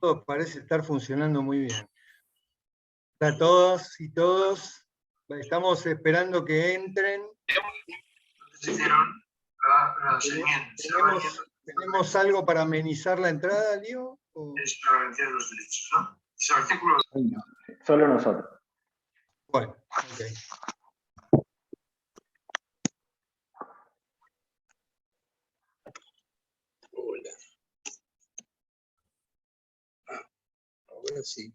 Todo parece estar funcionando muy bien. A todas y todos, estamos esperando que entren. ¿Tenemos algo para amenizar la entrada, Lío? Es para garantizar los derechos, ¿no? Ese artículo... Solo nosotros. Bueno, ok. Hola. Ahora sí.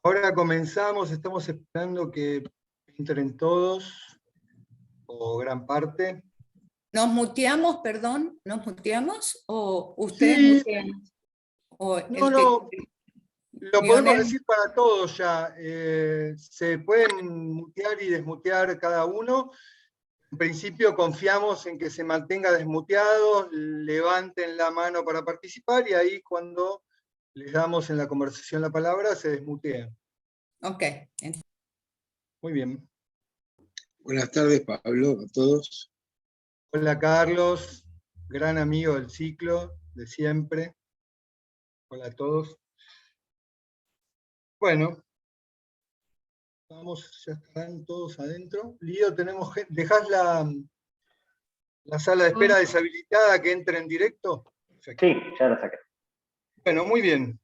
Ahora comenzamos, estamos esperando que entren todos, o gran parte. ¿Nos muteamos, perdón? ¿Nos muteamos? ¿O ustedes Sí. mutean? O No, lo podemos Lionel. decir para todos ya. Se pueden mutear y desmutear cada uno. En principio confiamos en que se mantenga desmuteados, levanten la mano para participar y ahí cuando les damos en la conversación la palabra se desmutean. Ok. Muy bien. Buenas tardes, Pablo, a todos. Hola Carlos, gran amigo del ciclo de siempre. Hola a todos. Bueno, vamos, ya están todos adentro. Lío, tenemos gente. ¿Dejás la sala de espera deshabilitada que entre en directo? Perfecto. Sí, ya lo saqué. Bueno, muy bien.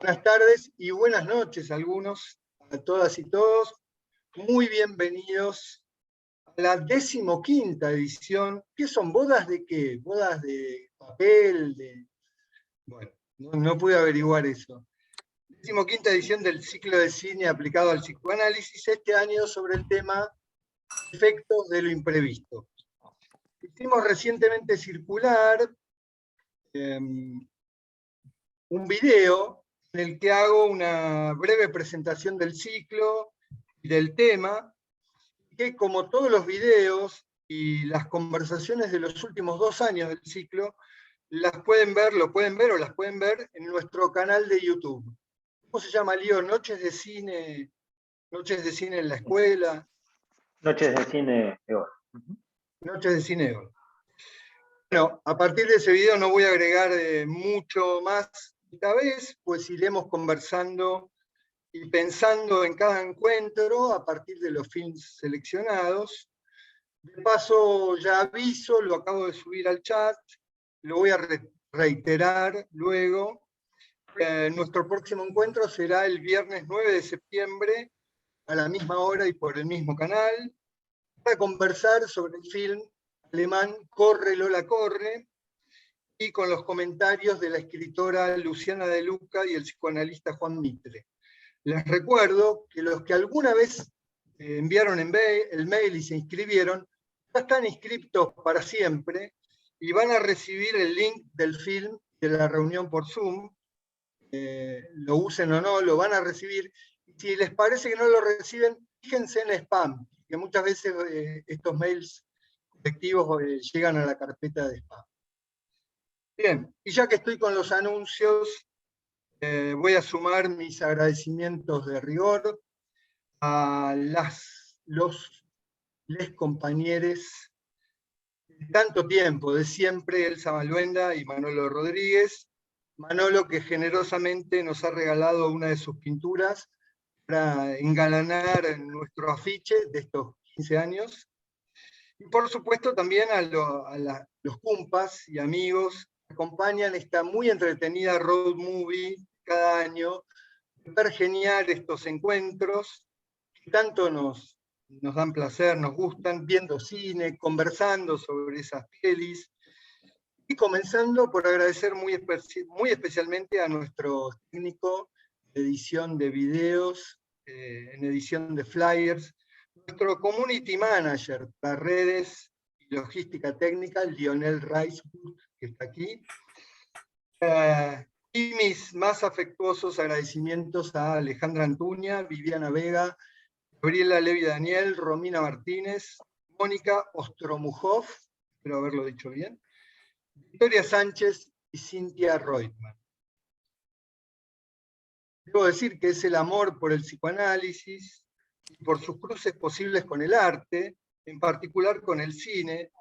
Buenas tardes y buenas noches a algunos, a todas y todos. Muy bienvenidos a la 15ª edición. ¿Qué son? ¿Bodas de qué? ¿Bodas de papel? Bueno, no pude averiguar eso. 15ª edición del ciclo de cine aplicado al psicoanálisis, este año sobre el tema efectos de lo imprevisto. Hicimos recientemente circular un video en el que hago una breve presentación del ciclo y del tema, que como todos los videos y las conversaciones de los últimos 2 años del ciclo, las pueden ver, lo pueden ver o las pueden ver en nuestro canal de YouTube. ¿Cómo se llama, Lío? Noches de cine en la escuela. Noches de cine de hoy. Noches de cine de hoy. Bueno, a partir de ese video no voy a agregar mucho más esta vez, pues iremos conversando y pensando en cada encuentro a partir de los films seleccionados. De paso, ya aviso, lo acabo de subir al chat, lo voy a reiterar luego. Nuestro próximo encuentro será el viernes 9 de septiembre a la misma hora y por el mismo canal, para conversar sobre el film alemán Corre Lola Corre, y con los comentarios de la escritora Luciana De Luca y el psicoanalista Juan Mitre. Les recuerdo que los que alguna vez enviaron el mail y se inscribieron, ya están inscriptos para siempre y van a recibir el link del film de la reunión por Zoom. Lo usen o no, lo van a recibir. Si les parece que no lo reciben, fíjense en spam, que muchas veces estos mails colectivos llegan a la carpeta de spam. Bien, y ya que estoy con los anuncios, voy a sumar mis agradecimientos de rigor a les compañeros de tanto tiempo, de siempre, Elsa Malvenda y Manolo Rodríguez. Manolo, que generosamente nos ha regalado una de sus pinturas para engalanar nuestro afiche de estos 15 años. Y por supuesto también a los cumpas y amigos que acompañan esta muy entretenida road movie cada año, ver genial estos encuentros que tanto nos dan placer, nos gustan, viendo cine, conversando sobre esas pelis. Y comenzando por agradecer muy especialmente a nuestro técnico de edición de videos, en edición de flyers, nuestro community manager para redes y logística técnica, Lionel Reisburg, que está aquí. Y mis más afectuosos agradecimientos a Alejandra Antuña, Viviana Vega, Gabriela Levi Daniel, Romina Martínez, Mónica Ostromujov, espero haberlo dicho bien, Victoria Sánchez y Cintia Reutemann. Debo decir que es el amor por el psicoanálisis y por sus cruces posibles con el arte, en particular con el cine,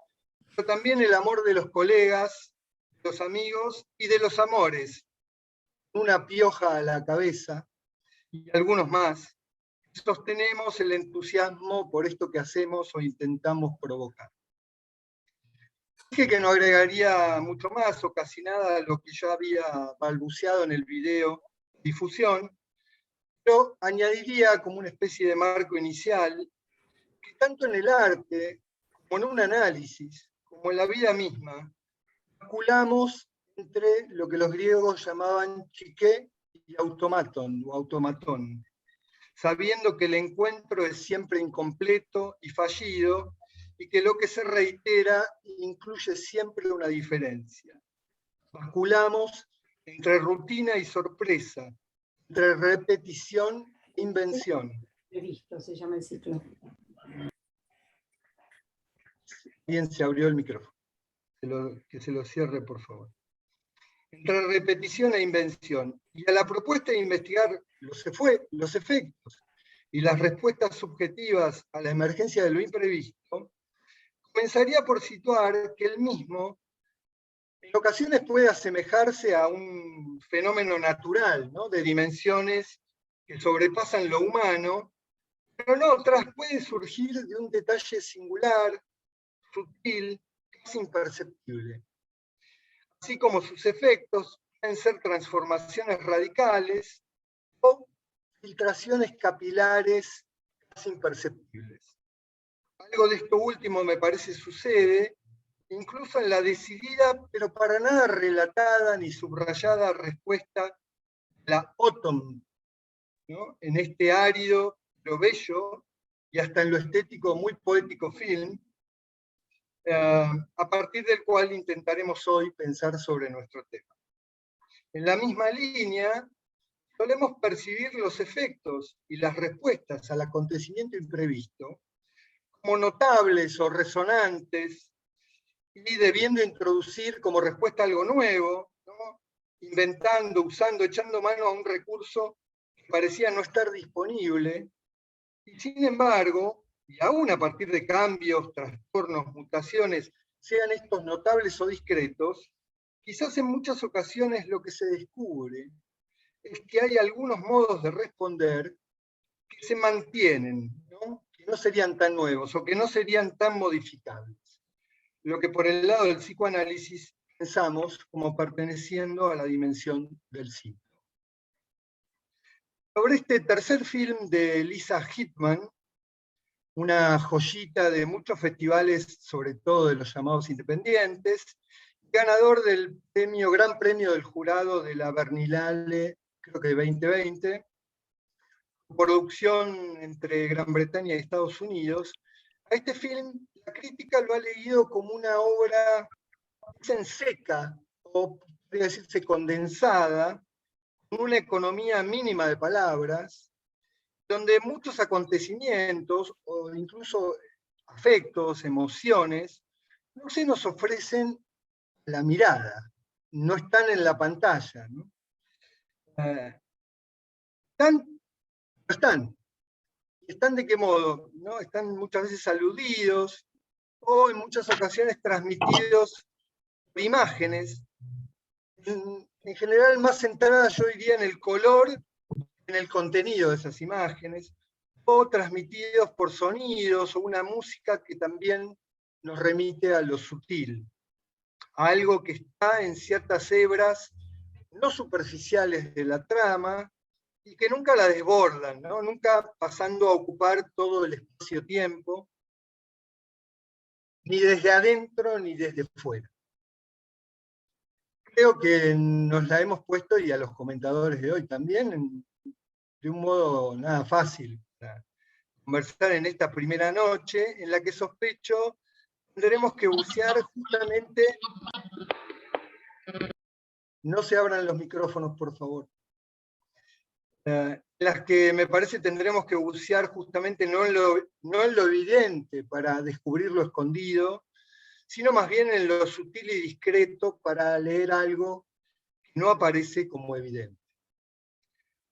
pero también el amor de los colegas, de los amigos y de los amores, una pioja a la cabeza, y algunos más, sostenemos el entusiasmo por esto que hacemos o intentamos provocar. Dije que no agregaría mucho más o casi nada a lo que ya había balbuceado en el video difusión, pero añadiría como una especie de marco inicial que tanto en el arte como en un análisis, como en la vida misma, calculamos entre lo que los griegos llamaban chiqué y automaton o automatón, sabiendo que el encuentro es siempre incompleto y fallido, y que lo que se reitera incluye siempre una diferencia. Basculamos entre rutina y sorpresa, entre repetición e invención. Previsto, se llama el ciclo. Bien, se abrió el micrófono. Que se lo cierre, por favor. Entre repetición e invención. Y a la propuesta de investigar los efectos y las respuestas subjetivas a la emergencia de lo imprevisto, comenzaría por situar que el mismo en ocasiones puede asemejarse a un fenómeno natural, ¿no?, de dimensiones que sobrepasan lo humano, pero en otras puede surgir de un detalle singular, sutil, casi imperceptible. Así como sus efectos pueden ser transformaciones radicales o filtraciones capilares casi imperceptibles. Algo de esto último me parece sucede incluso en la decidida, pero para nada relatada ni subrayada respuesta de la Autumn, ¿no?, en este árido, lo bello y hasta en lo estético muy poético film, a partir del cual intentaremos hoy pensar sobre nuestro tema. En la misma línea, solemos percibir los efectos y las respuestas al acontecimiento imprevisto como notables o resonantes, y debiendo introducir como respuesta algo nuevo, ¿no?, inventando, usando, echando mano a un recurso que parecía no estar disponible, y sin embargo, y aún a partir de cambios, trastornos, mutaciones, sean estos notables o discretos, quizás en muchas ocasiones lo que se descubre es que hay algunos modos de responder que se mantienen, ¿no?, que no serían tan nuevos o que no serían tan modificables. Lo que por el lado del psicoanálisis pensamos como perteneciendo a la dimensión del ciclo. Sobre este tercer film de Lisa Hitman, una joyita de muchos festivales, sobre todo de los llamados independientes, ganador del Gran Premio del Jurado de la Berlinale, creo que 2020, producción entre Gran Bretaña y Estados Unidos. A este film la crítica lo ha leído como una obra en seca, o podría decirse condensada, con una economía mínima de palabras, donde muchos acontecimientos, o incluso afectos, emociones, no se nos ofrecen la mirada, no están en la pantalla, ¿no? ¿Están de qué modo? ¿No? Están muchas veces aludidos, o en muchas ocasiones transmitidos por imágenes, en general más centradas, yo diría, en el color, en el contenido de esas imágenes, o transmitidos por sonidos o una música que también nos remite a lo sutil, a algo que está en ciertas hebras no superficiales de la trama y que nunca la desbordan, ¿no?, nunca pasando a ocupar todo el espacio-tiempo, ni desde adentro ni desde fuera. Creo que nos la hemos puesto, y a los comentadores de hoy también, de un modo nada fácil, para conversar en esta primera noche, en la que sospecho tendremos que bucear justamente... No se abran los micrófonos, por favor. Las que me parece tendremos que bucear justamente no en lo evidente para descubrir lo escondido, sino más bien en lo sutil y discreto para leer algo que no aparece como evidente.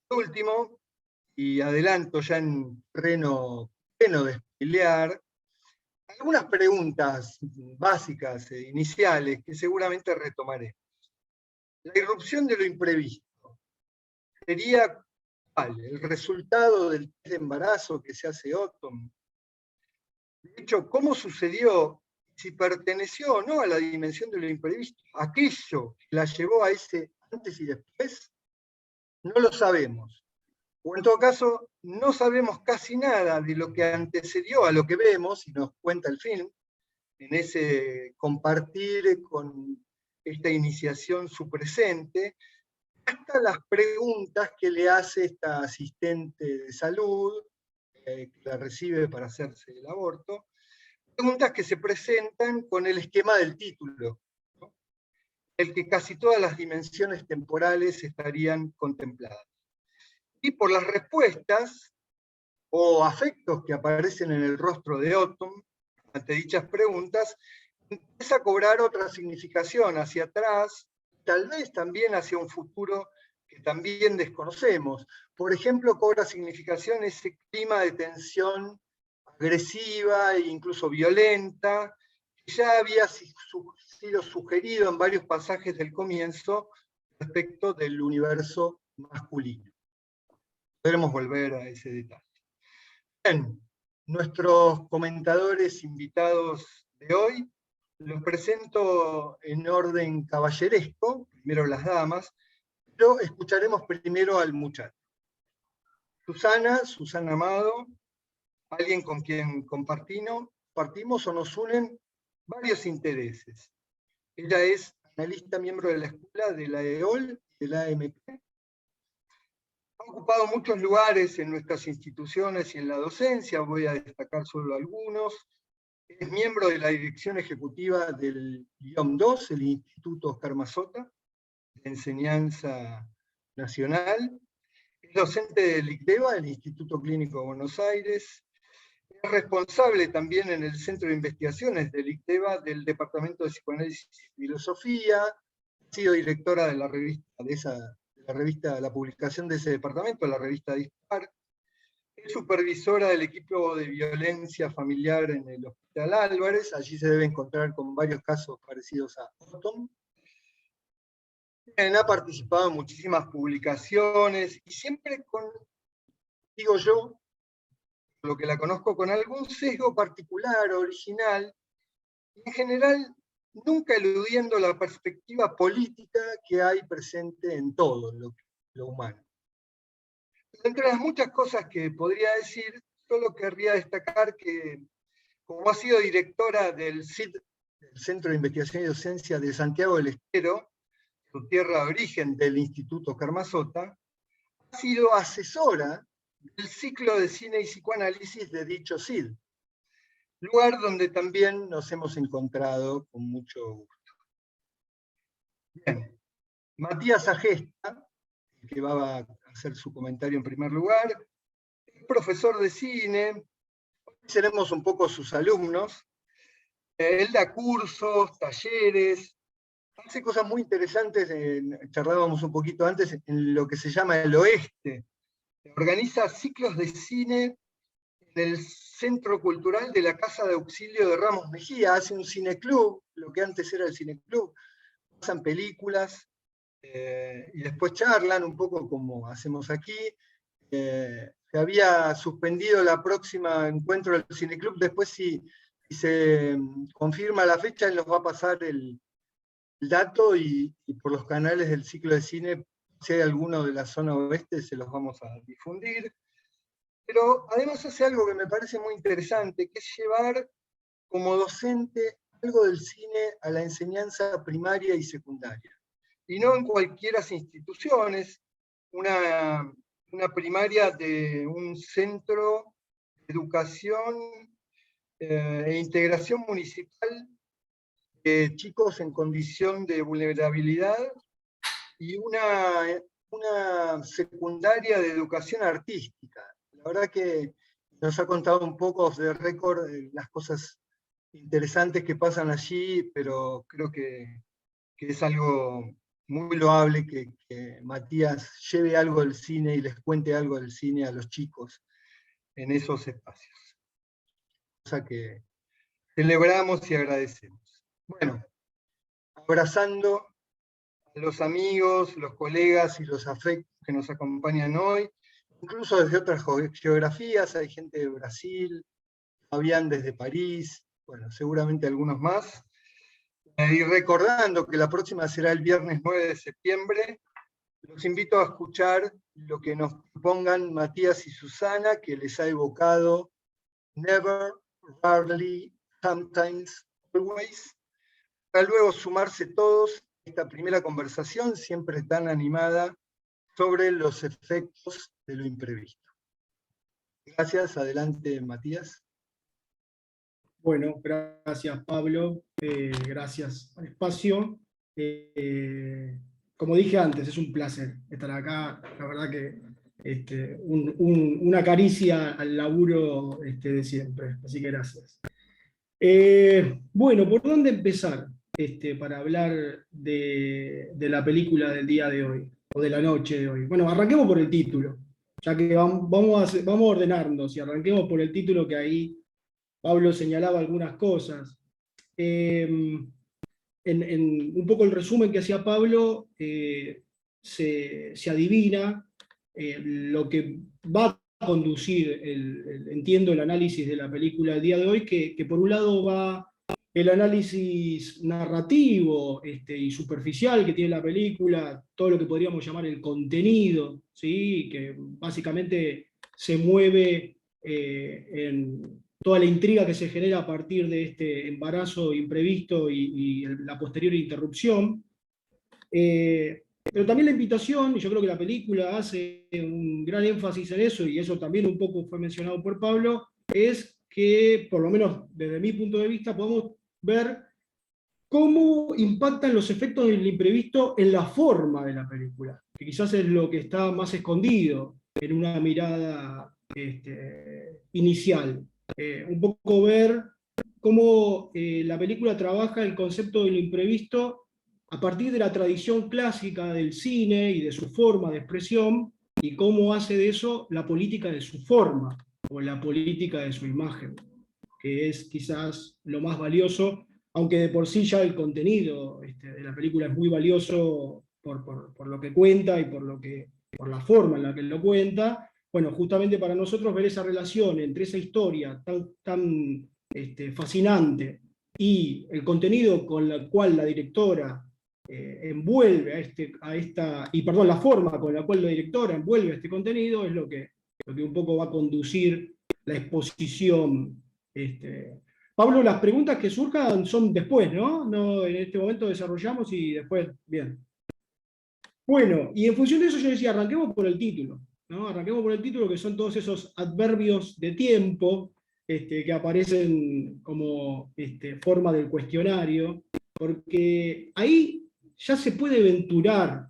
Por último, y adelanto ya en pleno de spoilear, algunas preguntas básicas e iniciales que seguramente retomaré. La irrupción de lo imprevisto, sería ¿cuál? El resultado del test de embarazo que se hace Otton. De hecho, ¿cómo sucedió? Si perteneció o no a la dimensión de lo imprevisto, aquello que la llevó a ese antes y después, no lo sabemos. O en todo caso, no sabemos casi nada de lo que antecedió a lo que vemos, y nos cuenta el film, en ese compartir con esta iniciación su presente, hasta las preguntas que le hace esta asistente de salud, que la recibe para hacerse el aborto, preguntas que se presentan con el esquema del título, ¿no? El que casi todas las dimensiones temporales estarían contempladas. Y por las respuestas o afectos que aparecen en el rostro de Otton ante dichas preguntas, empieza a cobrar otra significación hacia atrás, tal vez también hacia un futuro que también desconocemos. Por ejemplo, cobra significación ese clima de tensión agresiva e incluso violenta, que ya había sido sugerido en varios pasajes del comienzo respecto del universo masculino. Podremos volver a ese detalle. Bien, nuestros comentadores invitados de hoy los presento en orden caballeresco, primero las damas, pero escucharemos primero al muchacho. Susana Amado, alguien con quien compartimos o nos unen varios intereses. Ella es analista, miembro de la escuela de la EOL y de la AMP. Ha ocupado muchos lugares en nuestras instituciones y en la docencia, voy a destacar solo algunos. Es miembro de la dirección ejecutiva del IOM2, el Instituto Oscar Mazota, de Enseñanza Nacional. Es docente del ICDEVA, el Instituto Clínico de Buenos Aires. Es responsable también en el Centro de Investigaciones del ICDEVA del Departamento de Psicoanálisis y Filosofía. Ha sido directora de la revista, la publicación de ese departamento, la revista Dispar. Es supervisora del equipo de violencia familiar en el Hospital Álvarez. Allí se debe encontrar con varios casos parecidos a Otton. Ha participado en muchísimas publicaciones y siempre con, digo yo, lo que la conozco, con algún sesgo particular, original, y en general nunca eludiendo la perspectiva política que hay presente en todo lo humano. Entre las muchas cosas que podría decir, solo querría destacar que, como ha sido directora del CID, del Centro de Investigación y Docencia de Santiago del Estero, su tierra de origen del Instituto Oscar Mazota, ha sido asesora del ciclo de cine y psicoanálisis de dicho CID, lugar donde también nos hemos encontrado con mucho gusto. Bien, Matías Agesta, que va a hacer su comentario en primer lugar, es profesor de cine, hoy seremos un poco sus alumnos, él da cursos, talleres, hace cosas muy interesantes, charlábamos un poquito antes, en lo que se llama el oeste. Organiza ciclos de cine en el Centro Cultural de la Casa de Auxilio de Ramos Mejía, hace un cineclub, lo que antes era el cineclub, pasan películas, y después charlan un poco como hacemos aquí. Se había suspendido la próxima encuentro del cineclub, después si se confirma la fecha, él nos va a pasar el dato y por los canales del ciclo de cine, si hay alguno de la zona oeste, se los vamos a difundir. Pero además hace algo que me parece muy interesante, que es llevar como docente algo del cine a la enseñanza primaria y secundaria. Y no en cualquiera instituciones, una primaria de un centro de educación e integración municipal de chicos en condición de vulnerabilidad y una secundaria de educación artística. La verdad que nos ha contado un poco de récord las cosas interesantes que pasan allí, pero creo que es algo muy loable que Matías lleve algo del cine y les cuente algo del cine a los chicos en esos espacios. Cosa que celebramos y agradecemos. Bueno, abrazando a los amigos, los colegas y los afectos que nos acompañan hoy, incluso desde otras geografías. Hay gente de Brasil, Fabián desde París, bueno, seguramente algunos más. Y recordando que la próxima será el viernes 9 de septiembre, los invito a escuchar lo que nos propongan Matías y Susana, que les ha evocado Never, Rarely, Sometimes, Always, para luego sumarse todos a esta primera conversación, siempre tan animada, sobre los efectos de lo imprevisto. Gracias, adelante Matías. Bueno, gracias Pablo, gracias al espacio. Como dije antes, es un placer estar acá, la verdad que una caricia al laburo de siempre, así que gracias. Bueno, ¿por dónde empezar para hablar de la película del día de hoy, o de la noche de hoy? Bueno, arranquemos por el título, ya que vamos a ordenarnos y arranquemos por el título, que ahí Pablo señalaba algunas cosas. En un poco el resumen que hacía Pablo, se adivina lo que va a conducir, entiendo, el análisis de la película del día de hoy, que por un lado va el análisis narrativo y superficial que tiene la película, todo lo que podríamos llamar el contenido, ¿sí? Que básicamente se mueve en toda la intriga que se genera a partir de este embarazo imprevisto y la posterior interrupción. Pero también la invitación, y yo creo que la película hace un gran énfasis en eso, y eso también un poco fue mencionado por Pablo, es que, por lo menos desde mi punto de vista, podemos ver cómo impactan los efectos del imprevisto en la forma de la película, que quizás es lo que está más escondido en una mirada inicial. Un poco ver cómo la película trabaja el concepto del imprevisto a partir de la tradición clásica del cine y de su forma de expresión, y cómo hace de eso la política de su forma, o la política de su imagen, que es quizás lo más valioso, aunque de por sí ya el contenido de la película es muy valioso por lo que cuenta y por la forma en la que lo cuenta. Bueno, justamente para nosotros ver esa relación entre esa historia tan fascinante y el contenido con el cual la directora envuelve la forma con la cual la directora envuelve este contenido, es lo que un poco va a conducir la exposición. Pablo, las preguntas que surjan son después, ¿no? No, en este momento desarrollamos y después, bien. Bueno, y en función de eso yo decía, arranquemos por el título, ¿no? Arranquemos por el título, que son todos esos adverbios de tiempo que aparecen como forma del cuestionario, porque ahí ya se puede aventurar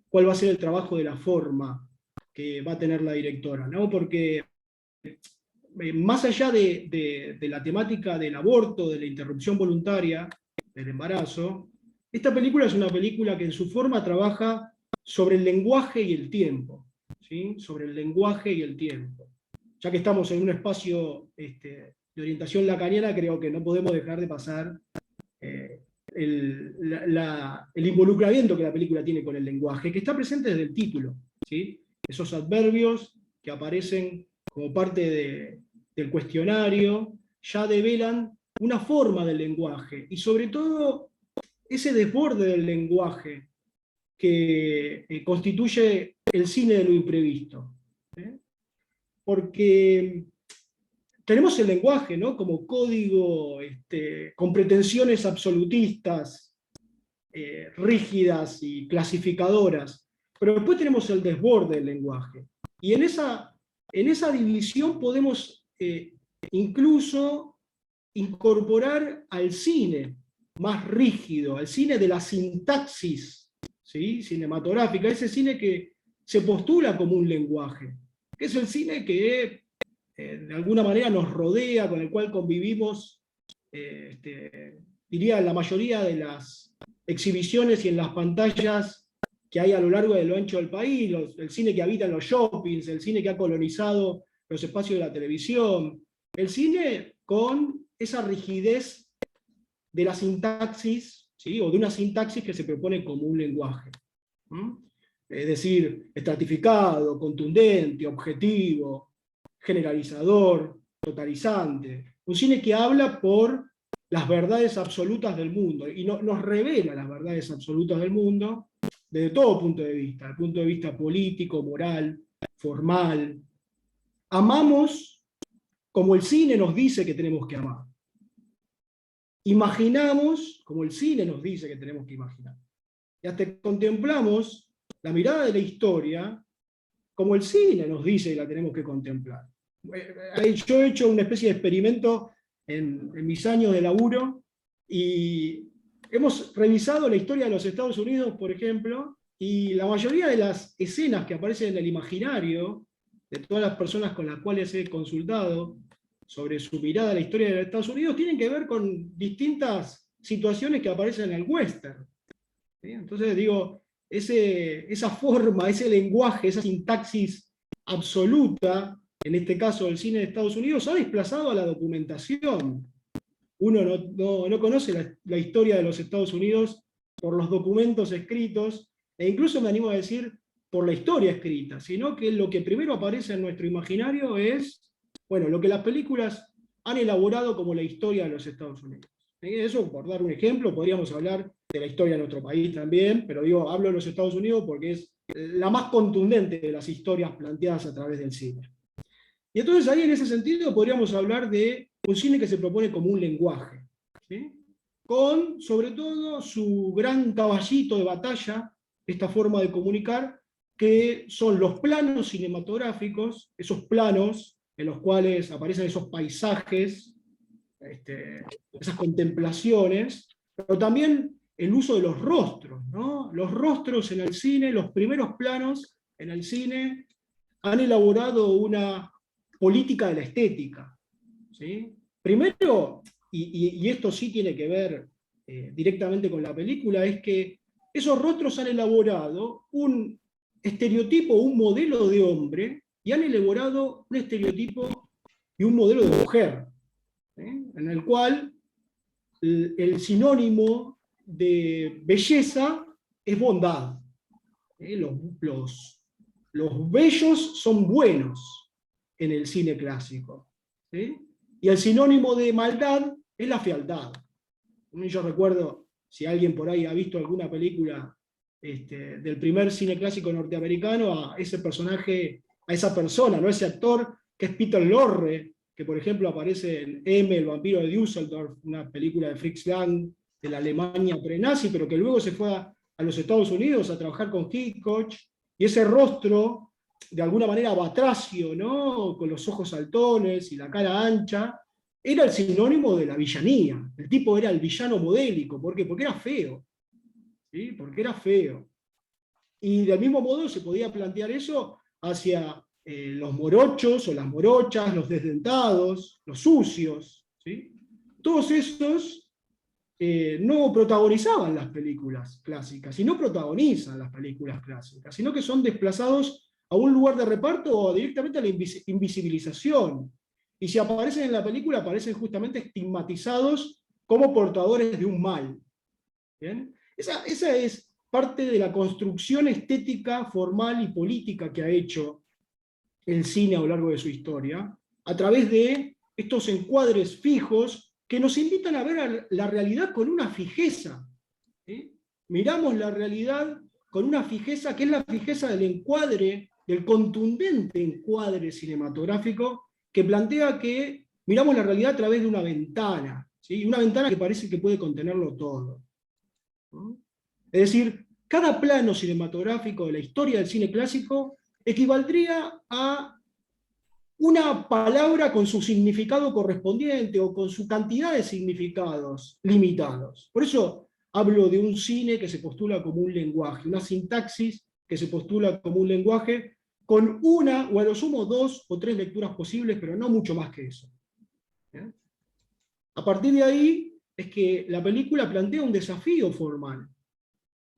cuál va a ser el trabajo de la forma que va a tener la directora, ¿no? Porque más allá de la temática del aborto, de la interrupción voluntaria del embarazo, esta película es una película que en su forma trabaja sobre el lenguaje y el tiempo, ¿sí? Sobre el lenguaje y el tiempo. Ya que estamos en un espacio de orientación lacaniana, creo que no podemos dejar de pasar el involucramiento que la película tiene con el lenguaje, que está presente desde el título, ¿sí? Esos adverbios que aparecen como parte del cuestionario ya develan una forma del lenguaje, y sobre todo ese desborde del lenguaje que constituye el cine de lo imprevisto. Porque tenemos el lenguaje, ¿no?, como código con pretensiones absolutistas, rígidas y clasificadoras, pero después tenemos el desborde del lenguaje. Y en esa división podemos incluso incorporar al cine más rígido, al cine de la sintaxis, ¿sí?, cinematográfica, ese cine que se postula como un lenguaje, que es el cine que de alguna manera nos rodea, con el cual convivimos, diría, en la mayoría de las exhibiciones y en las pantallas que hay a lo largo y lo ancho del país, el cine que habita en los shoppings, el cine que ha colonizado los espacios de la televisión, el cine con esa rigidez de la sintaxis, ¿sí?, o de una sintaxis que se propone como un lenguaje. ¿Mm? Es decir, estratificado, contundente, objetivo, generalizador, totalizante. Un cine que habla por las verdades absolutas del mundo y nos revela las verdades absolutas del mundo desde todo punto de vista, desde el punto de vista político, moral, formal. Amamos como el cine nos dice que tenemos que amar. Imaginamos como el cine nos dice que tenemos que imaginar. Y hasta contemplamos la mirada de la historia como el cine nos dice que la tenemos que contemplar. Yo he hecho una especie de experimento en mis años de laburo y hemos revisado la historia de los Estados Unidos, por ejemplo, y la mayoría de las escenas que aparecen en el imaginario de todas las personas con las cuales he consultado sobre su mirada a la historia de los Estados Unidos tienen que ver con distintas situaciones que aparecen en el western. ¿Sí? Entonces digo, esa forma, ese lenguaje, esa sintaxis absoluta, en este caso del cine de Estados Unidos, ha desplazado a la documentación. Uno no conoce la historia de los Estados Unidos por los documentos escritos, e incluso me animo a decir por la historia escrita, sino que lo que primero aparece en nuestro imaginario es, bueno, lo que las películas han elaborado como la historia de los Estados Unidos. Eso, por dar un ejemplo, podríamos hablar de la historia de nuestro país también, pero digo, hablo de los Estados Unidos porque es la más contundente de las historias planteadas a través del cine. Y entonces ahí en ese sentido podríamos hablar de un cine que se propone como un lenguaje, ¿sí? Con sobre todo su gran caballito de batalla, esta forma de comunicar, que son los planos cinematográficos, esos planos en los cuales aparecen esos paisajes, esas contemplaciones, pero también el uso de los rostros, ¿no? Los rostros en el cine, los primeros planos en el cine, han elaborado una política de la estética, ¿sí? Primero, y esto sí tiene que ver directamente con la película, es que esos rostros han elaborado un estereotipo, un modelo de hombre, y han elaborado un estereotipo y un modelo de mujer, ¿sí? En el cual el sinónimo de belleza es bondad. Los bellos son buenos en el cine clásico, ¿sí? Y el sinónimo de maldad es la fealdad. Yo recuerdo, si alguien por ahí ha visto alguna película del primer cine clásico norteamericano, a ese personaje, a esa persona, ¿no? Ese actor que es Peter Lorre, que por ejemplo aparece en M, el vampiro de Düsseldorf, una película de Fritz Lang de la Alemania pre-nazi, pero que luego se fue a los Estados Unidos a trabajar con Hitchcock, y ese rostro, de alguna manera batracio, ¿no? Con los ojos saltones y la cara ancha, era el sinónimo de la villanía. El tipo era el villano modélico. ¿Por qué? Porque era feo. ¿Sí? Porque era feo. Y del mismo modo se podía plantear eso hacia los morochos o las morochas, los desdentados, los sucios, ¿sí? Todos estos no protagonizaban las películas clásicas, y no protagonizan las películas clásicas, sino que son desplazados a un lugar de reparto o directamente a la invisibilización. Y si aparecen en la película, aparecen justamente estigmatizados como portadores de un mal. ¿Bien? Esa es parte de la construcción estética, formal y política que ha hecho el cine a lo largo de su historia, a través de estos encuadres fijos que nos invitan a ver la realidad con una fijeza. ¿Sí? Miramos la realidad con una fijeza que es la fijeza del encuadre, del contundente encuadre cinematográfico que plantea que miramos la realidad a través de una ventana, ¿sí? Una ventana que parece que puede contenerlo todo. ¿No? Es decir, cada plano cinematográfico de la historia del cine clásico equivaldría a una palabra con su significado correspondiente o con su cantidad de significados limitados. Por eso hablo de un cine que se postula como un lenguaje, una sintaxis que se postula como un lenguaje con una, o a lo sumo 2 o 3 lecturas posibles, pero no mucho más que eso. ¿Bien? A partir de ahí es que la película plantea un desafío formal.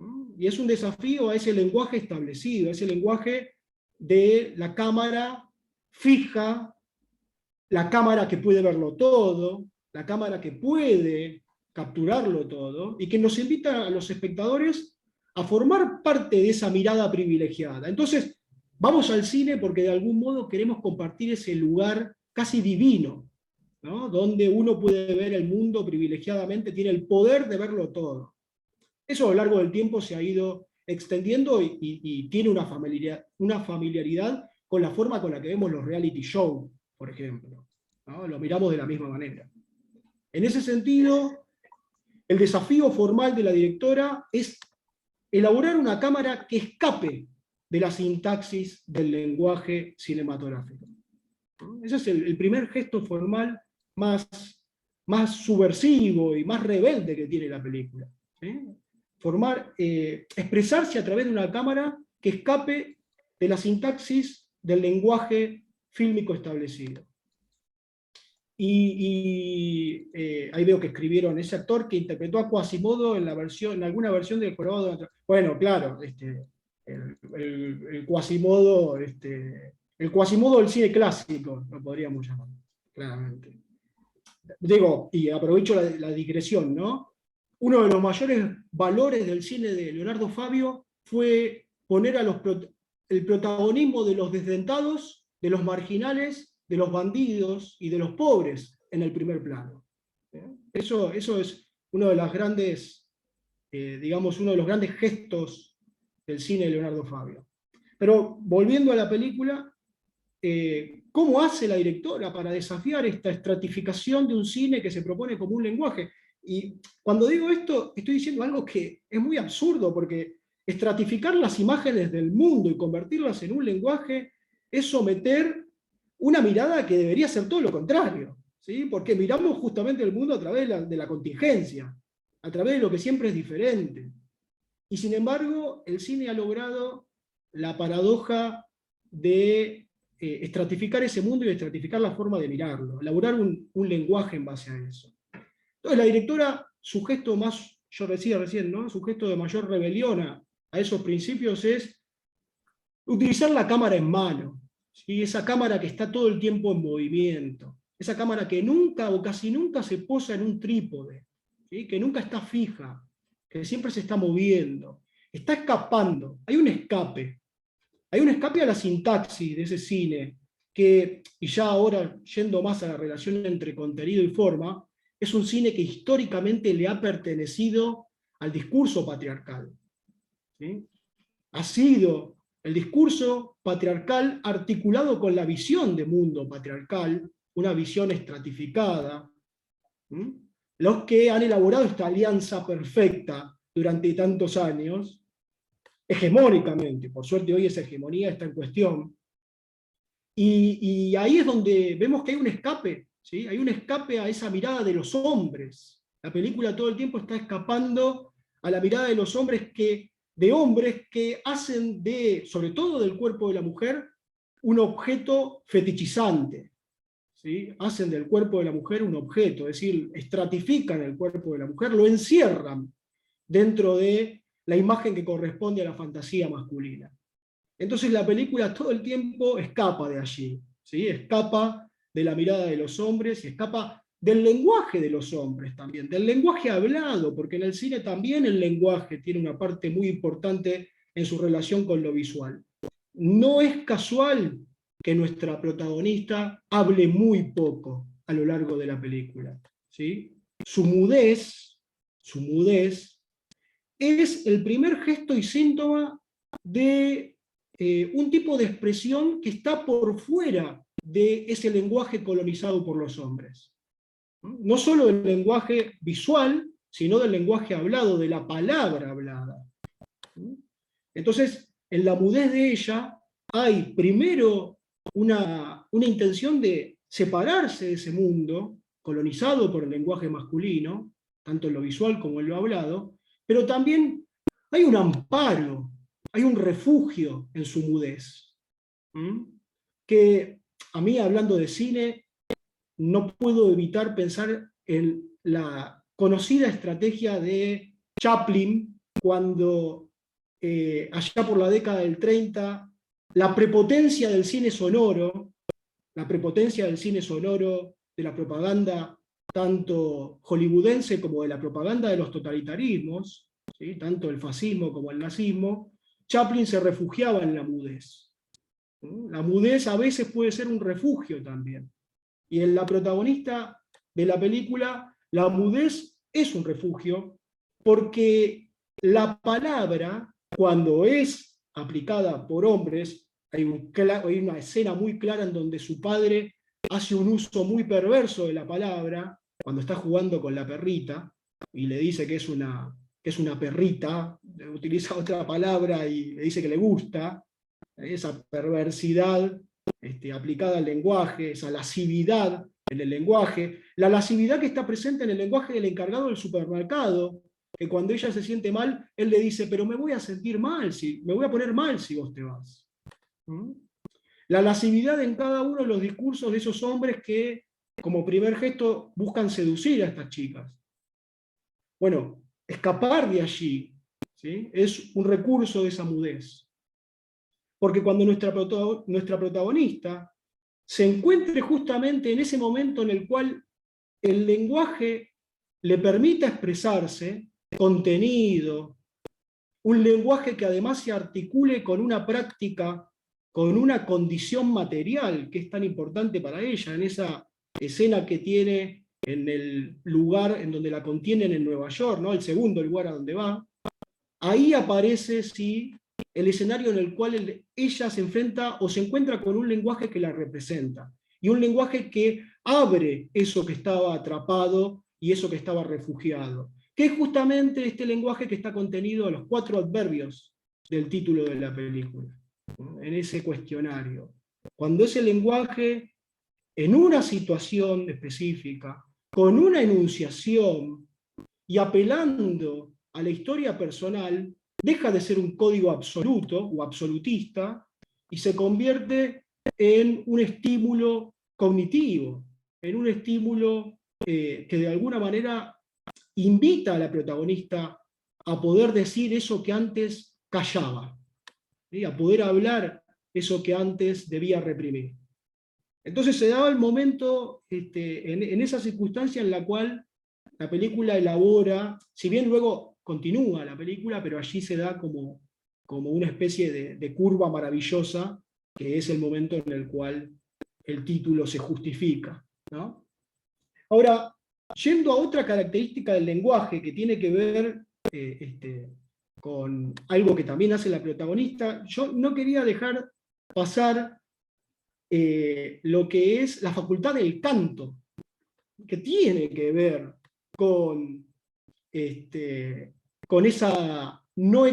¿No? Y es un desafío a ese lenguaje establecido, a ese lenguaje de la cámara fija, la cámara que puede verlo todo, la cámara que puede capturarlo todo, y que nos invita a los espectadores a formar parte de esa mirada privilegiada. Entonces, vamos al cine porque de algún modo queremos compartir ese lugar casi divino, ¿no? Donde uno puede ver el mundo privilegiadamente, tiene el poder de verlo todo. Eso a lo largo del tiempo se ha ido extendiendo y tiene una familiaridad con la forma con la que vemos los reality shows, por ejemplo, ¿no? Lo miramos de la misma manera. En ese sentido, el desafío formal de la directora es elaborar una cámara que escape de la sintaxis del lenguaje cinematográfico. Ese es el primer gesto formal más subversivo y más rebelde que tiene la película, ¿sí? Expresarse a través de una cámara que escape de la sintaxis del lenguaje fílmico establecido. Ahí veo que escribieron ese actor que interpretó a Quasimodo en alguna versión del Jorobado de Notre Dame. Bueno, claro, el Quasimodo, el Quasimodo del cine clásico, lo podríamos llamar, claramente. Digo, y aprovecho la digresión, ¿no? Uno de los mayores valores del cine de Leonardo Fabio fue poner el protagonismo de los desdentados, de los marginales, de los bandidos y de los pobres en el primer plano. Eso es uno de los grandes, uno de los grandes gestos del cine de Leonardo Fabio. Pero volviendo a la película, ¿cómo hace la directora para desafiar esta estratificación de un cine que se propone como un lenguaje? Y cuando digo esto, estoy diciendo algo que es muy absurdo, porque estratificar las imágenes del mundo y convertirlas en un lenguaje es someter una mirada que debería ser todo lo contrario, ¿sí? Porque miramos justamente el mundo a través de la contingencia, a través de lo que siempre es diferente. Y sin embargo, el cine ha logrado la paradoja de estratificar ese mundo y estratificar la forma de mirarlo, elaborar un lenguaje en base a eso. Entonces la directora, su gesto más, yo decía recién, ¿no? Su gesto de mayor rebelión a esos principios es utilizar la cámara en mano, ¿sí? Esa cámara que está todo el tiempo en movimiento, esa cámara que nunca o casi nunca se posa en un trípode, ¿sí? Que nunca está fija, que siempre se está moviendo, está escapando, hay un escape a la sintaxis de ese cine, que, y ya ahora yendo más a la relación entre contenido y forma, es un cine que históricamente le ha pertenecido al discurso patriarcal, ¿sí? Ha sido el discurso patriarcal articulado con la visión de mundo patriarcal, una visión estratificada, ¿sí? Los que han elaborado esta alianza perfecta durante tantos años, hegemónicamente, por suerte hoy esa hegemonía está en cuestión, y ahí es donde vemos que hay un escape, ¿sí? Hay un escape a esa mirada de los hombres. La película todo el tiempo está escapando a la mirada de los hombres que hacen sobre todo del cuerpo de la mujer, un objeto fetichizante, ¿sí? Hacen del cuerpo de la mujer un objeto, es decir, estratifican el cuerpo de la mujer, lo encierran dentro de la imagen que corresponde a la fantasía masculina. Entonces la película todo el tiempo escapa de allí, ¿sí? Escapa de la mirada de los hombres y escapa del lenguaje de los hombres también, del lenguaje hablado, porque en el cine también el lenguaje tiene una parte muy importante en su relación con lo visual. No es casual que nuestra protagonista hable muy poco a lo largo de la película, ¿sí? Su mudez es el primer gesto y síntoma de un tipo de expresión que está por fuera de ese lenguaje colonizado por los hombres. No solo del lenguaje visual, sino del lenguaje hablado, de la palabra hablada. Entonces, en la mudez de ella hay primero una intención de separarse de ese mundo colonizado por el lenguaje masculino, tanto en lo visual como en lo hablado, pero también hay un amparo, hay un refugio en su mudez. Que a mí, hablando de cine, no puedo evitar pensar en la conocida estrategia de Chaplin, cuando allá por la década del 30, la prepotencia del cine sonoro, de la propaganda tanto hollywoodense como de la propaganda de los totalitarismos, ¿sí? Tanto el fascismo como el nazismo, Chaplin se refugiaba en la mudez. ¿Sí? La mudez a veces puede ser un refugio también. Y en la protagonista de la película, la mudez es un refugio, porque la palabra, cuando es aplicada por hombres, hay una escena muy clara en donde su padre hace un uso muy perverso de la palabra, cuando está jugando con la perrita, y le dice que es una perrita, utiliza otra palabra y le dice que le gusta, esa perversidad aplicada al lenguaje, esa lascividad en el lenguaje, la lascividad que está presente en el lenguaje del encargado del supermercado, que cuando ella se siente mal, él le dice, pero me voy a sentir mal, me voy a poner mal si vos te vas. ¿Mm? La lascividad en cada uno de los discursos de esos hombres que, como primer gesto, buscan seducir a estas chicas. Bueno, escapar de allí, ¿sí? Es un recurso de esa mudez. Porque cuando nuestra protagonista se encuentre justamente en ese momento en el cual el lenguaje le permita expresarse, contenido, un lenguaje que además se articule con una práctica, con una condición material que es tan importante para ella, en esa escena que tiene en el lugar en donde la contienen en Nueva York, ¿no? El segundo lugar a donde va, ahí aparece, sí, el escenario en el cual ella se enfrenta o se encuentra con un lenguaje que la representa, y un lenguaje que abre eso que estaba atrapado y eso que estaba refugiado, que es justamente este lenguaje que está contenido en los 4 adverbios del título de la película, ¿no? En ese cuestionario. Cuando ese lenguaje, en una situación específica, con una enunciación y apelando a la historia personal, deja de ser un código absoluto o absolutista y se convierte en un estímulo cognitivo, en un estímulo que de alguna manera invita a la protagonista a poder decir eso que antes callaba, ¿sí? A poder hablar eso que antes debía reprimir. Entonces se daba el momento, en esa circunstancia en la cual la película elabora, si bien luego continúa la película, pero allí se da como una especie de curva maravillosa, que es el momento en el cual el título se justifica, ¿no? Ahora, yendo a otra característica del lenguaje que tiene que ver con algo que también hace la protagonista, yo no quería dejar pasar lo que es la facultad del canto, que tiene que ver con esa no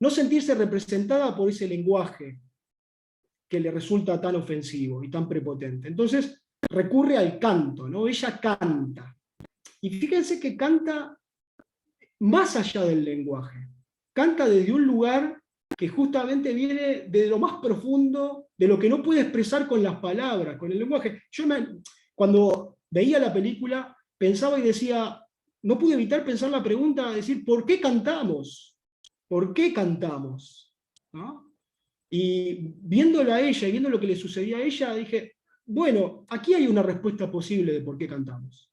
sentirse representada por ese lenguaje que le resulta tan ofensivo y tan prepotente. Entonces recurre al canto, ¿no? Ella canta. Y fíjense que canta más allá del lenguaje. Canta desde un lugar que justamente viene de lo más profundo, de lo que no puede expresar con las palabras, con el lenguaje. Cuando veía la película, pensaba y decía, no pude evitar pensar la pregunta, decir, ¿por qué cantamos? ¿Por qué cantamos? ¿No? Y viéndola a ella y viendo lo que le sucedía a ella, dije, bueno, aquí hay una respuesta posible de por qué cantamos.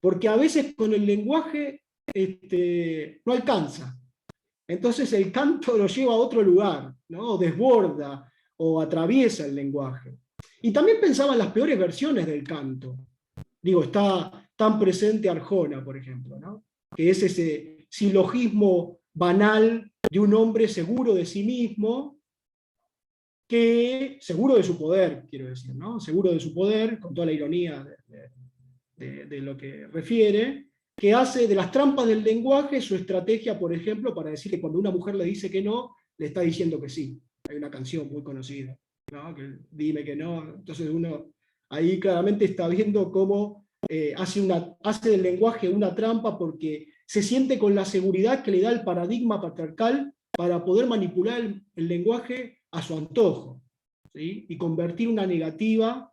Porque a veces con el lenguaje no alcanza. Entonces el canto lo lleva a otro lugar, ¿no? O desborda o atraviesa el lenguaje. Y también pensaba en las peores versiones del canto. Digo, está tan presente Arjona, por ejemplo, ¿no? Que es ese silogismo banal de un hombre seguro de sí mismo, seguro de su poder, quiero decir, ¿no? Seguro de su poder, con toda la ironía de lo que refiere, que hace de las trampas del lenguaje su estrategia, por ejemplo, para decir que cuando una mujer le dice que no, le está diciendo que sí. Hay una canción muy conocida, ¿no? Que dime que no. Entonces uno ahí claramente está viendo cómo hace del lenguaje una trampa, porque se siente con la seguridad que le da el paradigma patriarcal para poder manipular el lenguaje a su antojo, ¿sí? Y convertir una negativa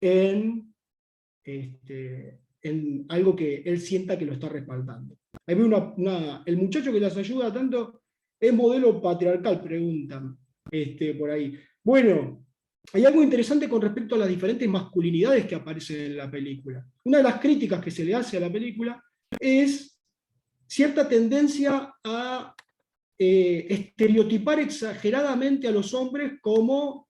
en algo que él sienta que lo está respaldando. Ahí el muchacho que las ayuda tanto es modelo patriarcal, preguntan por ahí. Bueno, hay algo interesante con respecto a las diferentes masculinidades que aparecen en la película. Una de las críticas que se le hace a la película es cierta tendencia a estereotipar exageradamente a los hombres como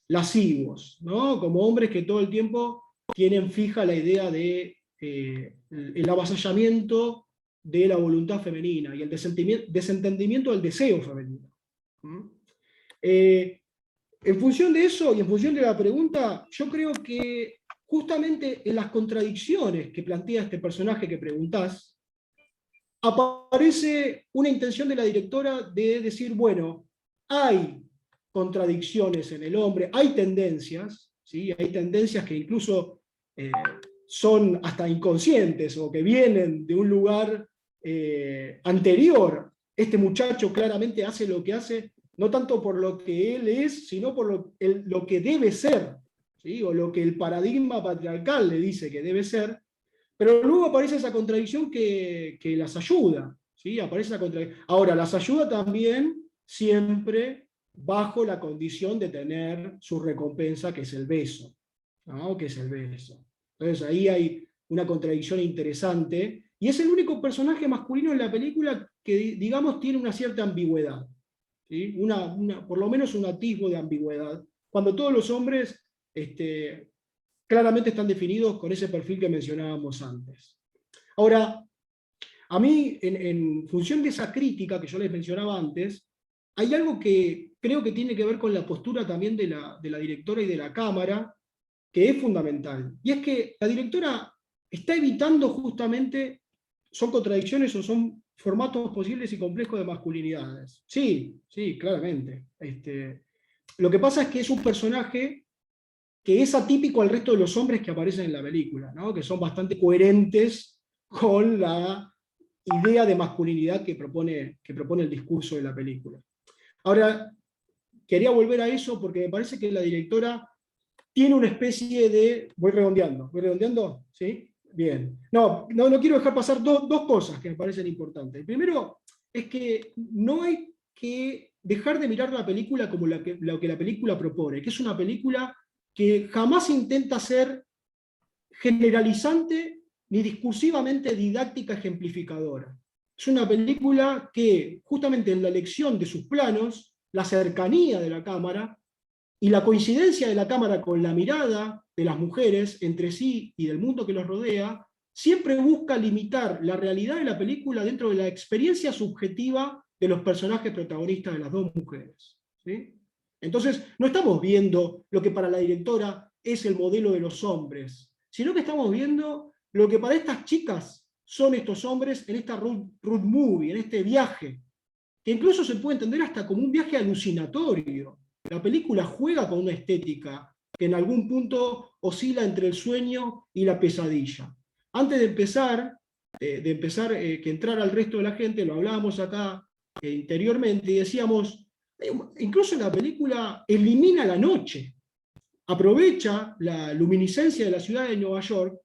lascivos, ¿no? Como hombres que todo el tiempo tienen fija la idea de el avasallamiento de la voluntad femenina y el desentendimiento del deseo femenino. En función de eso y en función de la pregunta, yo creo que justamente en las contradicciones que plantea este personaje que preguntás, aparece una intención de la directora de decir, bueno, hay contradicciones en el hombre, hay tendencias, ¿sí? Hay tendencias que incluso son hasta inconscientes o que vienen de un lugar anterior. Este muchacho claramente hace lo que hace, no tanto por lo que él es, sino por lo que debe ser, ¿sí? O lo que el paradigma patriarcal le dice que debe ser. Pero luego aparece esa contradicción que las ayuda, ¿sí? Aparece esa contradicción. Ahora, las ayuda también siempre bajo la condición de tener su recompensa, que es el beso, ¿no? Que es el beso. Entonces ahí hay una contradicción interesante, y es el único personaje masculino en la película que, digamos, tiene una cierta ambigüedad, ¿sí? Por lo menos un atisbo de ambigüedad, cuando todos los hombres claramente están definidos con ese perfil que mencionábamos antes. Ahora, a mí, en función de esa crítica que yo les mencionaba antes, hay algo que creo que tiene que ver con la postura también de la directora y de la cámara, que es fundamental. Y es que la directora está evitando justamente, son contradicciones o son formatos posibles y complejos de masculinidades. Sí, sí, claramente. Lo que pasa es que es un personaje que es atípico al resto de los hombres que aparecen en la película, ¿no? Que son bastante coherentes con la idea de masculinidad que propone el discurso de la película. Ahora, quería volver a eso porque me parece que la directora tiene una especie de... ¿Voy redondeando? ¿Sí? Bien. No quiero dejar pasar dos cosas que me parecen importantes. Primero, es que no hay que dejar de mirar la película como lo que la película propone, que es una película que jamás intenta ser generalizante ni discursivamente didáctica ejemplificadora. Es una película que, justamente en la elección de sus planos, la cercanía de la cámara y la coincidencia de la cámara con la mirada de las mujeres entre sí y del mundo que los rodea, siempre busca limitar la realidad de la película dentro de la experiencia subjetiva de los personajes protagonistas de las dos mujeres, ¿sí? Entonces, no estamos viendo lo que para la directora es el modelo de los hombres, sino que estamos viendo lo que para estas chicas son estos hombres en esta road movie, en este viaje, que incluso se puede entender hasta como un viaje alucinatorio. La película juega con una estética que en algún punto oscila entre el sueño y la pesadilla. Antes de empezar que entrara al resto de la gente, lo hablábamos acá interiormente, y decíamos, incluso la película elimina la noche, aprovecha la luminiscencia de la ciudad de Nueva York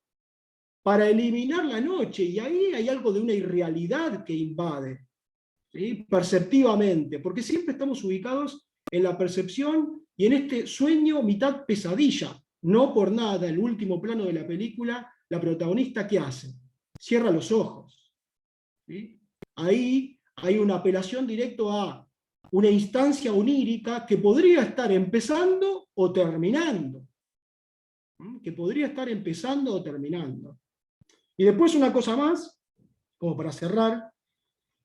para eliminar la noche, y ahí hay algo de una irrealidad que invade, ¿sí? Perceptivamente, porque siempre estamos ubicados en la percepción y en este sueño mitad pesadilla. No por nada, en el último plano de la película, la protagonista, ¿qué hace? Cierra los ojos, ¿sí? Ahí hay una apelación directa a una instancia onírica que podría estar empezando o terminando. Que podría estar empezando o terminando. Y después una cosa más, como para cerrar,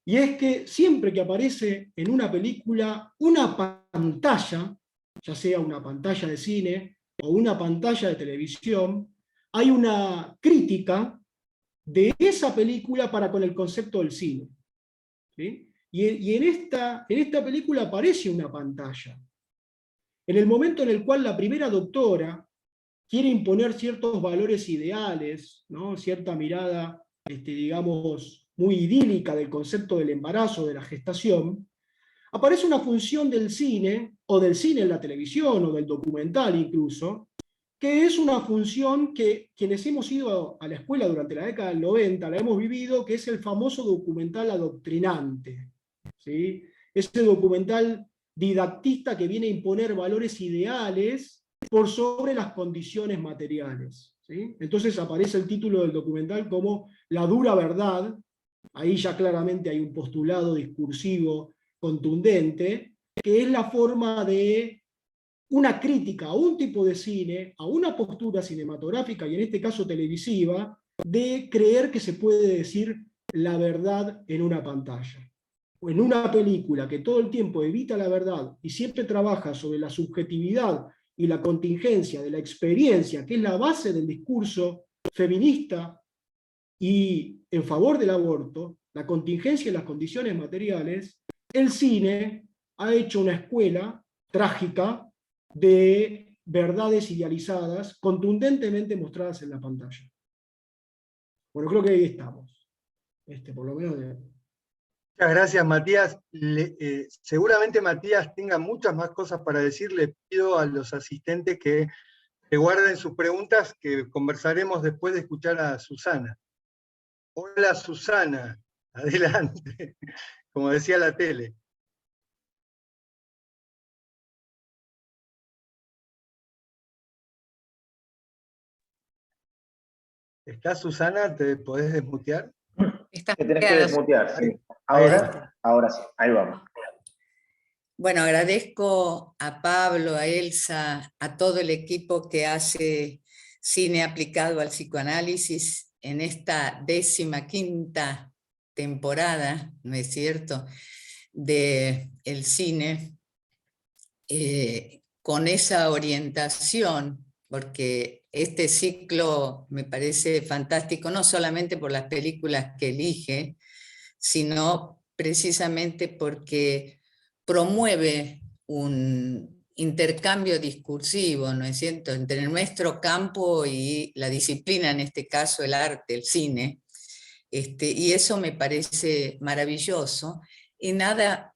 y es que siempre que aparece en una película una pantalla, ya sea una pantalla de cine o una pantalla de televisión, hay una crítica de esa película para con el concepto del cine, ¿sí? Y en esta película aparece una pantalla. En el momento en el cual la primera doctora quiere imponer ciertos valores ideales, ¿no? Cierta mirada, digamos, muy idílica del concepto del embarazo, de la gestación, aparece una función del cine, o del cine en la televisión, o del documental incluso, que es una función que quienes hemos ido a la escuela durante la década del 90 la hemos vivido, que es el famoso documental adoctrinante, ¿sí? Ese documental didactista que viene a imponer valores ideales por sobre las condiciones materiales, ¿sí? Entonces aparece el título del documental como La dura verdad, ahí ya claramente hay un postulado discursivo contundente, que es la forma de una crítica a un tipo de cine, a una postura cinematográfica, y en este caso televisiva, de creer que se puede decir la verdad en una pantalla. O en una película que todo el tiempo evita la verdad y siempre trabaja sobre la subjetividad y la contingencia de la experiencia, que es la base del discurso feminista y en favor del aborto, la contingencia y las condiciones materiales, el cine ha hecho una escuela trágica de verdades idealizadas, contundentemente mostradas en la pantalla. Bueno, creo que ahí estamos. Por lo menos Muchas gracias, Matías. Seguramente Matías tenga muchas más cosas para decir. Le pido a los asistentes que guarden sus preguntas, que conversaremos después de escuchar a Susana. Hola, Susana. Adelante. Como decía la tele. ¿Estás, Susana? ¿Te podés desmutear? Te tenés que desmutear, sí. Ahora sí, ahí vamos. Bueno, agradezco a Pablo, a Elsa, a todo el equipo que hace cine aplicado al psicoanálisis en esta 15ª temporada, ¿no es cierto?, de el cine, con esa orientación, porque este ciclo me parece fantástico, no solamente por las películas que elige, sino precisamente porque promueve un intercambio discursivo, ¿no es cierto?, entre nuestro campo y la disciplina, en este caso el arte, el cine, y eso me parece maravilloso, y nada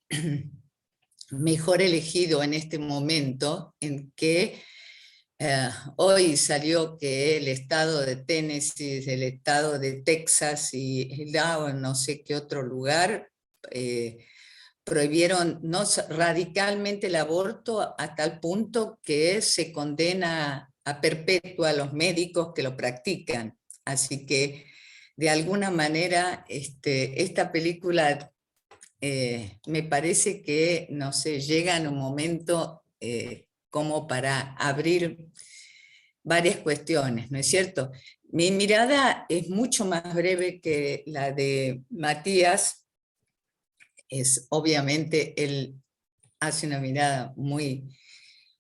mejor elegido en este momento en que hoy salió que el estado de Tennessee, el estado de Texas y no sé qué otro lugar prohibieron radicalmente el aborto a tal punto que se condena a perpetua a los médicos que lo practican. Así que de alguna manera esta película me parece que, no sé, llega en un momento como para abrir varias cuestiones, ¿no es cierto? Mi mirada es mucho más breve que la de Matías. Obviamente, él hace una mirada muy,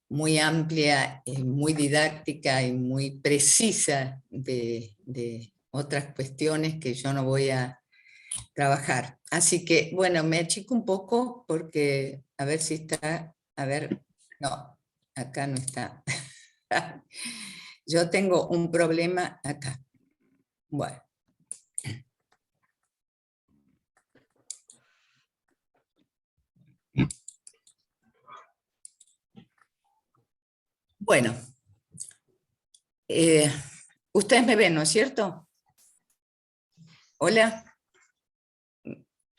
muy amplia, muy didáctica y muy precisa de otras cuestiones que yo no voy a trabajar. Así que, bueno, me achico un poco porque, a ver si está, a ver, no, acá no está. Yo tengo un problema acá. Bueno. Bueno. Ustedes me ven, ¿no es cierto? Hola.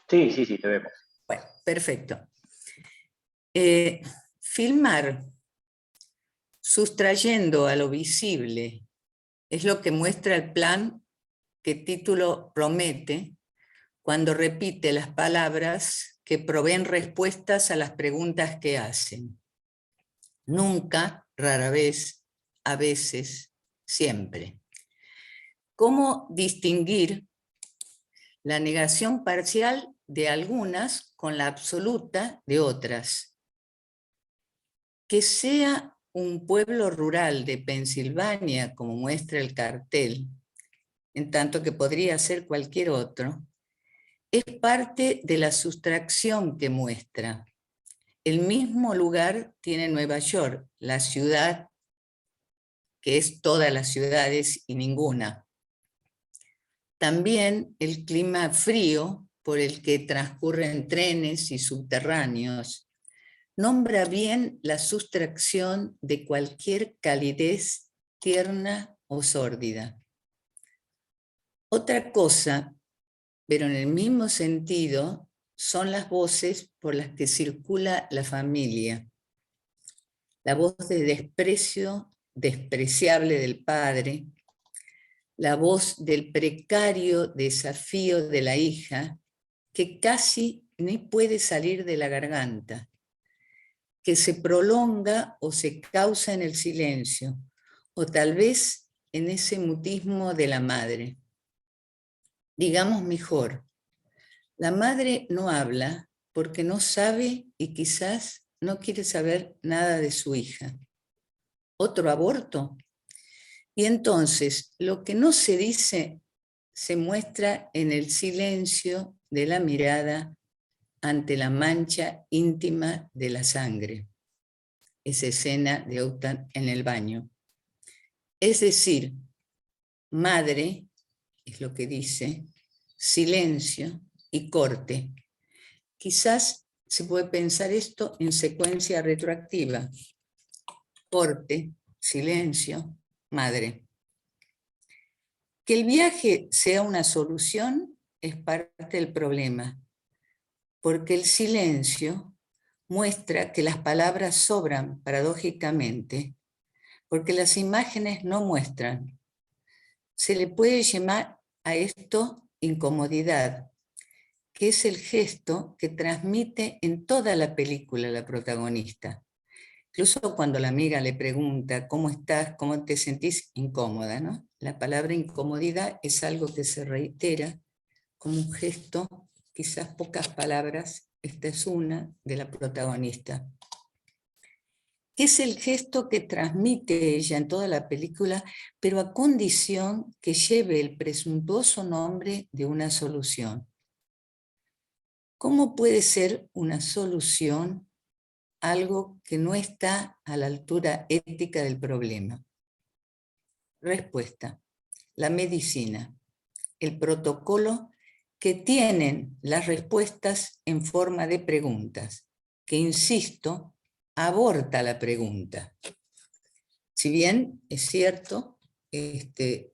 Sí, te vemos. Bueno, perfecto. Filmar sustrayendo a lo visible es lo que muestra el plan que título promete cuando repite las palabras que proveen respuestas a las preguntas que hacen. Nunca, rara vez, a veces, siempre. ¿Cómo distinguir la negación parcial de algunas con la absoluta de otras? Que sea un pueblo rural de Pensilvania, como muestra el cartel, en tanto que podría ser cualquier otro, es parte de la sustracción que muestra. El mismo lugar tiene Nueva York, la ciudad que es todas las ciudades y ninguna. También el clima frío por el que transcurren trenes y subterráneos nombra bien la sustracción de cualquier calidez tierna o sórdida. Otra cosa, pero en el mismo sentido, son las voces por las que circula la familia. La voz de desprecio despreciable del padre, la voz del precario desafío de la hija, que casi ni puede salir de la garganta, que se prolonga o se causa en el silencio, o tal vez en ese mutismo de la madre. Digamos mejor, la madre no habla porque no sabe y quizás no quiere saber nada de su hija. ¿Otro aborto? Y entonces, lo que no se dice se muestra en el silencio de la mirada ante la mancha íntima de la sangre. Esa escena de Autan en el baño. Es decir, madre, es lo que dice, silencio y corte. Quizás se puede pensar esto en secuencia retroactiva. Corte, silencio, madre. Que el viaje sea una solución es parte del problema, porque el silencio muestra que las palabras sobran paradójicamente, porque las imágenes no muestran. Se le puede llamar a esto incomodidad, que es el gesto que transmite en toda la película la protagonista. Incluso cuando la amiga le pregunta, ¿cómo estás? ¿Cómo te sentís? Incómoda, ¿no? La palabra incomodidad es algo que se reitera como un gesto, quizás pocas palabras, esta es una de la protagonista. Que es el gesto que transmite ella en toda la película, pero a condición que lleve el presuntuoso nombre de una solución. ¿Cómo puede ser una solución algo que no está a la altura ética del problema? Respuesta: la medicina, el protocolo que tienen las respuestas en forma de preguntas, que, insisto, aborta la pregunta. Si bien es cierto que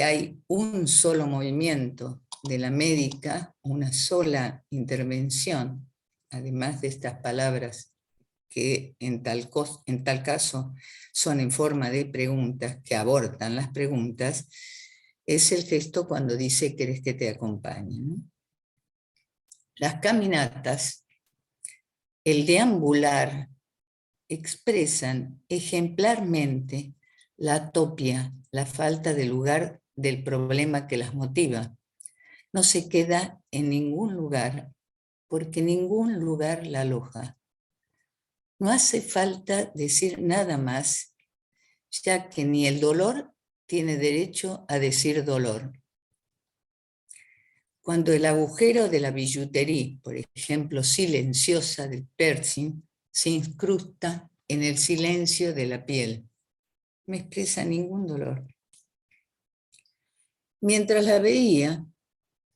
hay un solo movimiento de la médica, una sola intervención, además de estas palabras que en tal caso son en forma de preguntas, que abortan las preguntas, es el gesto cuando dice ¿querés que te acompañe? ¿No? Las caminatas, el deambular, expresan ejemplarmente la atopia, la falta de lugar del problema que las motiva. No se queda en ningún lugar, porque ningún lugar la aloja. No hace falta decir nada más, ya que ni el dolor tiene derecho a decir dolor. Cuando el agujero de la billutería, por ejemplo, silenciosa del piercing, se incrusta en el silencio de la piel, no expresa ningún dolor. Mientras la veía,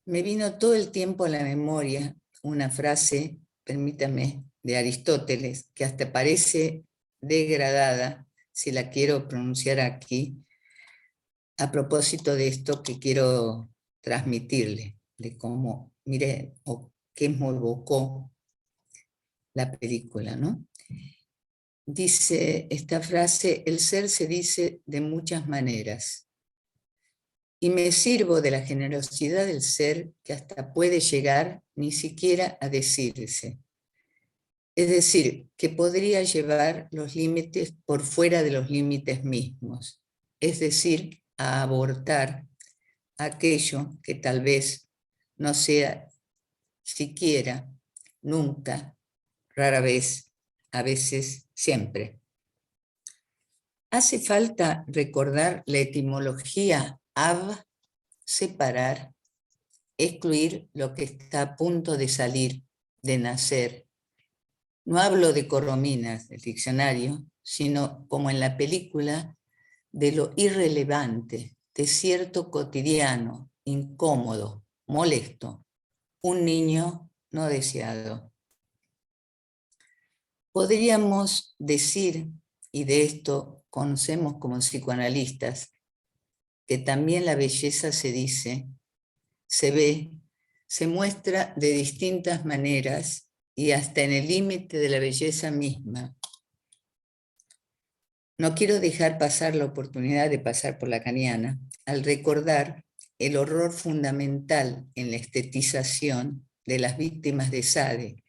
me vino todo el tiempo a la memoria una frase, permítame, de Aristóteles, que hasta parece degradada, si la quiero pronunciar aquí, a propósito de esto que quiero transmitirle, de cómo, mire, o qué me evocó la película, ¿no? Dice esta frase: el ser se dice de muchas maneras, y me sirvo de la generosidad del ser que hasta puede llegar ni siquiera a decirse. Es decir, que podría llevar los límites por fuera de los límites mismos, es decir, a abortar aquello que tal vez no sea siquiera, nunca, rara vez, a veces, siempre. Hace falta recordar la etimología ab, separar, excluir lo que está a punto de salir, de nacer. No hablo de corrominas del diccionario, sino, como en la película, de lo irrelevante, de cierto cotidiano, incómodo, molesto, un niño no deseado. Podríamos decir, y de esto conocemos como psicoanalistas, que también la belleza se dice, se ve, se muestra de distintas maneras y hasta en el límite de la belleza misma. No quiero dejar pasar la oportunidad de pasar por lacaniana al recordar el horror fundamental en la estetización de las víctimas de Sade,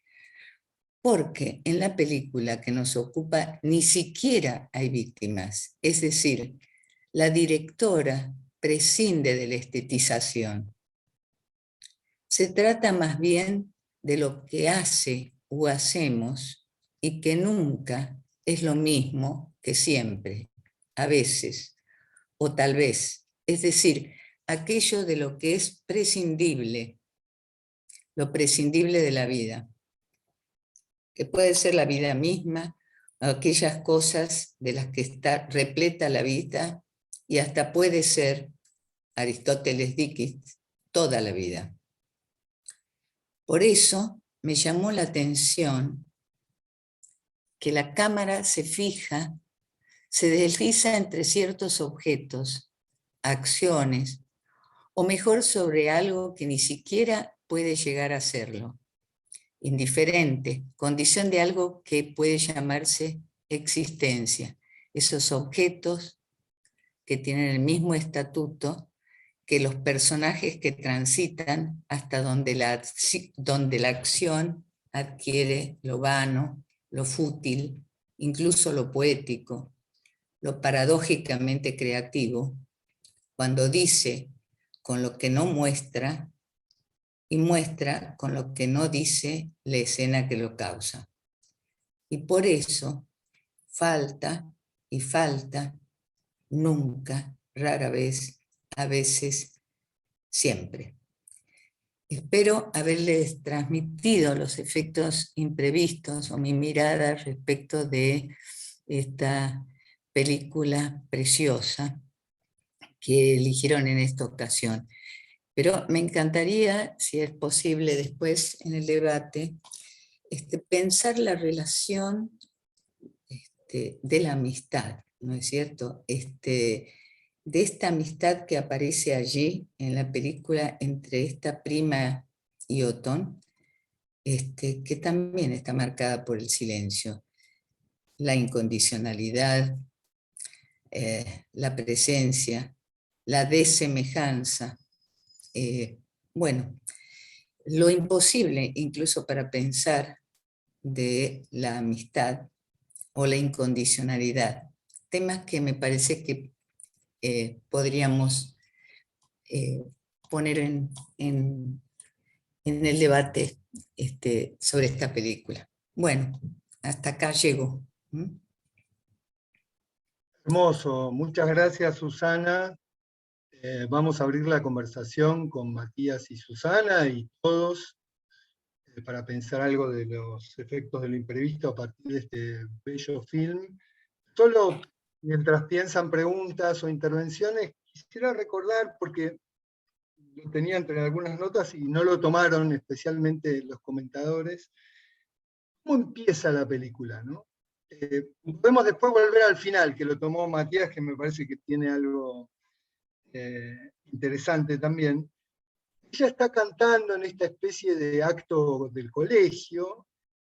porque en la película que nos ocupa ni siquiera hay víctimas, es decir, la directora prescinde de la estetización. Se trata más bien de lo que hace o hacemos y que nunca es lo mismo que siempre, a veces, o tal vez, es decir, aquello de lo que es prescindible, lo prescindible de la vida, que puede ser la vida misma, aquellas cosas de las que está repleta la vida, y hasta puede ser, Aristóteles dice, toda la vida. Por eso me llamó la atención que la cámara se fija, se desliza entre ciertos objetos, acciones, o mejor sobre algo que ni siquiera puede llegar a serlo. Indiferente, condición de algo que puede llamarse existencia. Esos objetos que tienen el mismo estatuto que los personajes que transitan hasta donde la acción adquiere lo vano, lo fútil, incluso lo poético, lo paradójicamente creativo, cuando dice con lo que no muestra y muestra con lo que no dice la escena que lo causa. Y por eso falta y falta, nunca, rara vez, a veces, siempre. Espero haberles transmitido los efectos imprevistos o mi mirada respecto de esta película preciosa que eligieron en esta ocasión. Pero me encantaría, si es posible después en el debate, pensar la relación de la amistad, ¿no es cierto? De esta amistad que aparece allí en la película entre esta prima y Otón, que también está marcada por el silencio, la incondicionalidad, la presencia, la desemejanza, bueno, lo imposible incluso para pensar de la amistad o la incondicionalidad, temas que me parece que podríamos poner en el debate sobre esta película. Bueno, hasta acá llego. Hermoso, muchas gracias Susana. Vamos a abrir la conversación con Matías y Susana y todos para pensar algo de los efectos de lo imprevisto a partir de este bello film. Solo mientras piensan preguntas o intervenciones, quisiera recordar, porque lo tenía entre algunas notas y no lo tomaron, especialmente los comentadores, cómo empieza la película, ¿no? Podemos después volver al final, que lo tomó Matías, que me parece que tiene algo interesante también. Ella está cantando en esta especie de acto del colegio.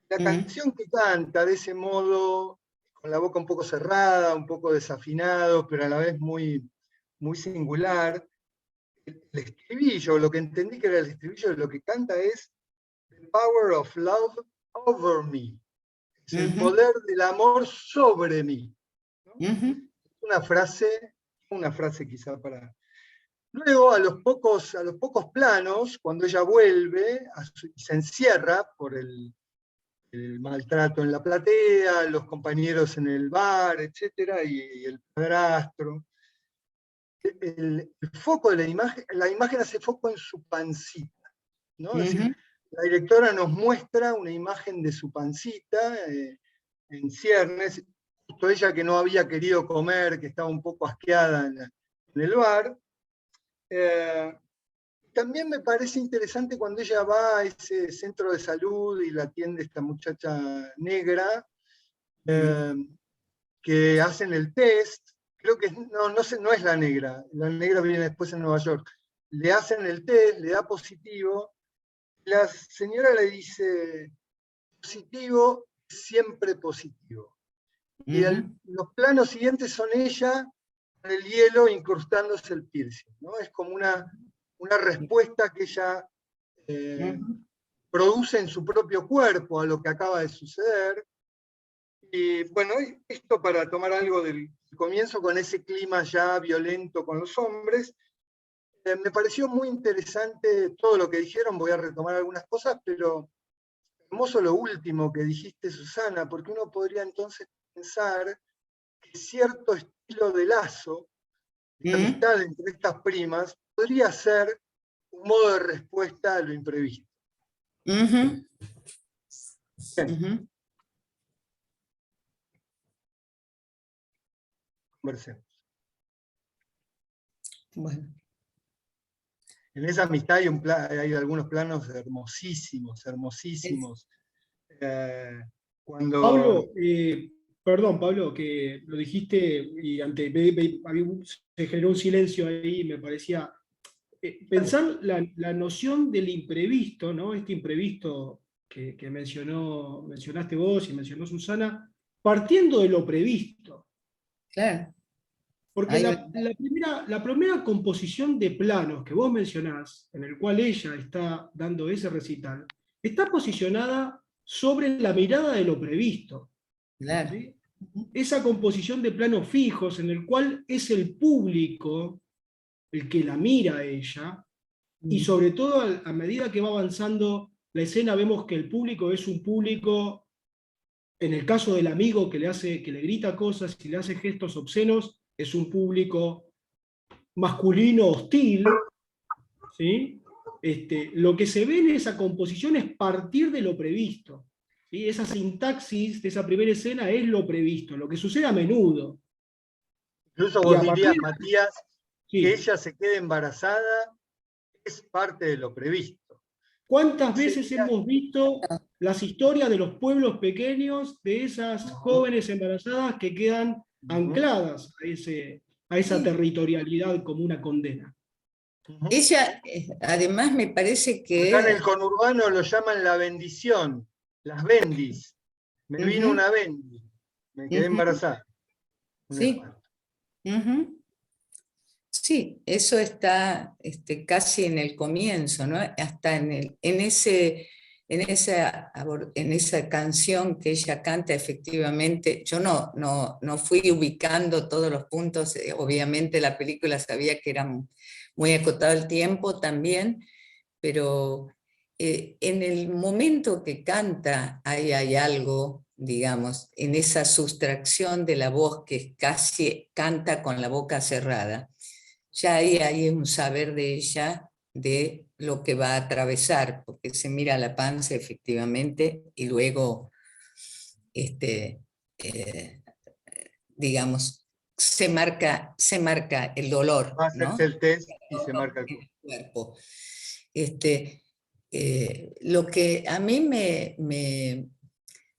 La canción que canta de ese modo, con la boca un poco cerrada, un poco desafinado, pero a la vez muy, muy singular. El estribillo, lo que entendí que era el estribillo, lo que canta es The power of love over me. Es el poder del amor sobre mí, ¿no? Una frase quizá para... Luego, a los pocos planos, cuando ella vuelve y se encierra por el maltrato en la platea, los compañeros en el bar, etcétera, y el padrastro, el foco de la imagen hace foco en su pancita, ¿no? Es decir, la directora nos muestra una imagen de su pancita en ciernes, justo ella que no había querido comer, que estaba un poco asqueada en el bar. También me parece interesante cuando ella va a ese centro de salud y la atiende esta muchacha negra, que hacen el test. Creo que no es la negra viene después en Nueva York. Le hacen el test, le da positivo. La señora le dice, positivo, siempre positivo. Y los planos siguientes son ella con el hielo incrustándose el piercing, ¿no? Es como una respuesta que ella produce en su propio cuerpo a lo que acaba de suceder. Y bueno, esto para tomar algo del comienzo, con ese clima ya violento con los hombres, me pareció muy interesante todo lo que dijeron. Voy a retomar algunas cosas, pero hermoso lo último que dijiste, Susana, porque uno podría entonces pensar que cierto estilo de lazo, de amistad entre estas primas, podría ser un modo de respuesta a lo imprevisto. Conversemos. Bueno. En esa amistad hay algunos planos hermosísimos, hermosísimos. Cuando... Pablo, perdón, Pablo, que lo dijiste y se generó un silencio ahí, me parecía... pensar la noción del imprevisto, ¿no? Este imprevisto que mencionaste vos y mencionó Susana, partiendo de lo previsto. Claro. Porque la primera composición de planos que vos mencionás, en el cual ella está dando ese recital, está posicionada sobre la mirada de lo previsto. Claro. ¿Sí? Esa composición de planos fijos, en el cual es el público el que la mira a ella, y sobre todo a medida que va avanzando la escena, vemos que el público es un público, en el caso del amigo que le grita cosas y le hace gestos obscenos, es un público masculino hostil, ¿sí? Lo que se ve en esa composición es partir de lo previsto, ¿sí? Esa sintaxis de esa primera escena es lo previsto, lo que sucede a menudo. Incluso vos dirías, Matías, que ella se quede embarazada es parte de lo previsto. ¿Cuántas veces hemos visto las historias de los pueblos pequeños, de esas jóvenes embarazadas que quedan ancladas a esa territorialidad como una condena? Ella, además, me parece que... Acá en el conurbano lo llaman la bendición, las bendis. Me vino una bendi, me quedé embarazada. Sí. Sí, eso está casi en el comienzo, ¿no? Hasta en esa canción que ella canta, efectivamente, yo no fui ubicando todos los puntos, obviamente la película sabía que era muy acotado el tiempo también, pero en el momento que canta ahí hay algo, digamos, en esa sustracción de la voz que casi canta con la boca cerrada. Ya ahí hay un saber de ella de lo que va a atravesar, porque se mira la panza efectivamente y luego, digamos, se marca el dolor. Va a hacerse el test y se marca el cuerpo. Lo que a mí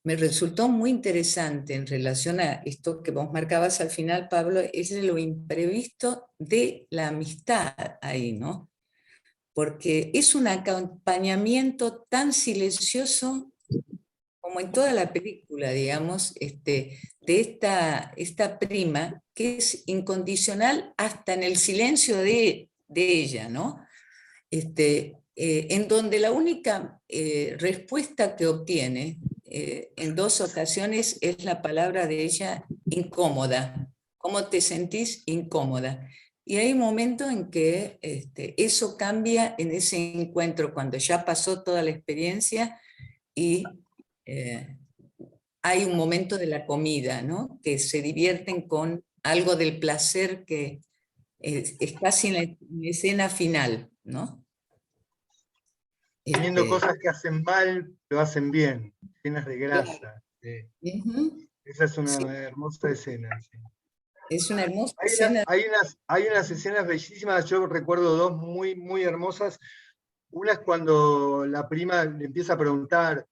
me resultó muy interesante en relación a esto que vos marcabas al final, Pablo, es lo imprevisto de la amistad ahí, ¿no? Porque es un acompañamiento tan silencioso como en toda la película, digamos, de esta prima, que es incondicional hasta en el silencio de ella, ¿no? En donde la única respuesta que obtiene en dos ocasiones es la palabra de ella, incómoda. ¿Cómo te sentís? Incómoda. Y hay un momento en que eso cambia en ese encuentro, cuando ya pasó toda la experiencia y hay un momento de la comida, ¿no? Que se divierten con algo del placer que es casi en la escena final, ¿no? Teniendo cosas que hacen mal, lo hacen bien, llenas de grasa. Esa es una hermosa escena. Sí. Es una hermosa escena. Hay unas escenas bellísimas, yo recuerdo dos muy, muy hermosas. Una es cuando la prima le empieza a preguntar,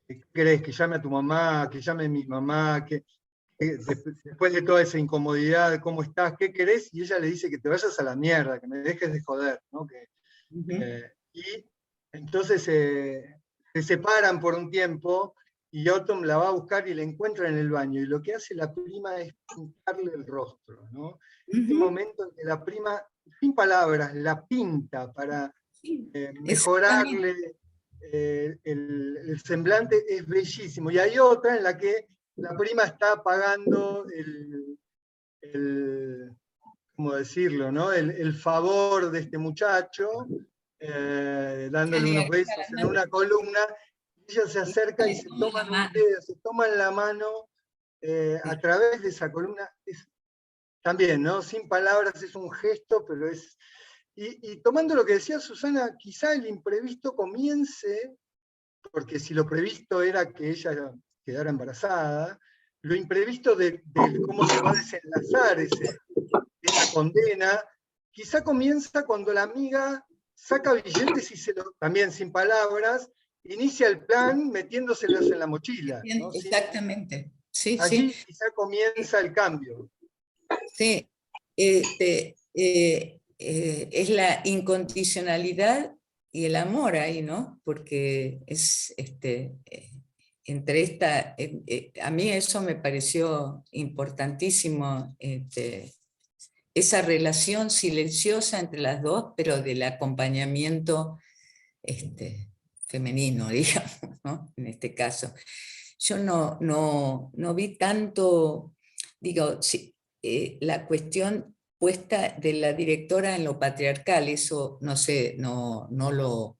¿qué querés? Que llame a tu mamá, que llame a mi mamá, que después de toda esa incomodidad, ¿cómo estás? ¿Qué querés? Y ella le dice que te vayas a la mierda, que me dejes de joder, ¿no? Y entonces se separan por un tiempo y Autumn la va a buscar y la encuentra en el baño, y lo que hace la prima es pintarle el rostro, ¿no? Este momento en que la prima, sin palabras, la pinta para mejorarle el semblante, es bellísimo. Y hay otra en la que la prima está pagando ¿cómo decirlo?, ¿no? El favor de este muchacho, dándole unos besos en una columna. Ella se acerca y se toman la mano a través de esa columna. También, ¿no? Sin palabras, es un gesto, pero es... Y tomando lo que decía Susana, quizá el imprevisto comience, porque si lo previsto era que ella quedara embarazada, lo imprevisto de cómo se va a desenlazar esa condena, quizá comienza cuando la amiga saca billetes y también sin palabras, inicia el plan metiéndoselos en la mochila, ¿no? Exactamente. Sí, allí sí. quizá comienza el cambio. Sí. Es la incondicionalidad y el amor ahí, ¿no? Porque es entre esta, a mí eso me pareció importantísimo, esa relación silenciosa entre las dos, pero del acompañamiento femenino, digamos, ¿no? En este caso. Yo no vi tanto, digo, la cuestión puesta de la directora en lo patriarcal, eso no sé, no lo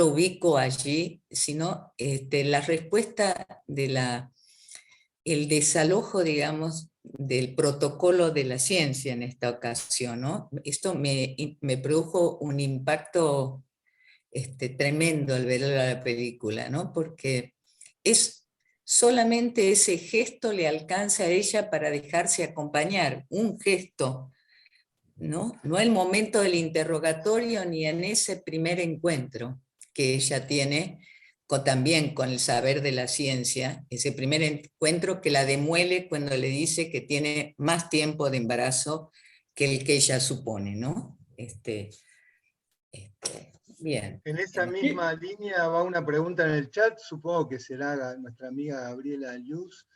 ubico allí, sino la respuesta el desalojo, digamos, del protocolo de la ciencia en esta ocasión, ¿no? Esto me produjo un impacto tremendo al ver la película, ¿no? Porque solamente ese gesto le alcanza a ella para dejarse acompañar, un gesto, ¿no? No el momento del interrogatorio ni en ese primer encuentro que ella tiene también con el saber de la ciencia, ese primer encuentro que la demuele cuando le dice que tiene más tiempo de embarazo que el que ella supone, ¿no? Bien. En esa misma línea va una pregunta en el chat, supongo que será nuestra amiga Gabriela Luz,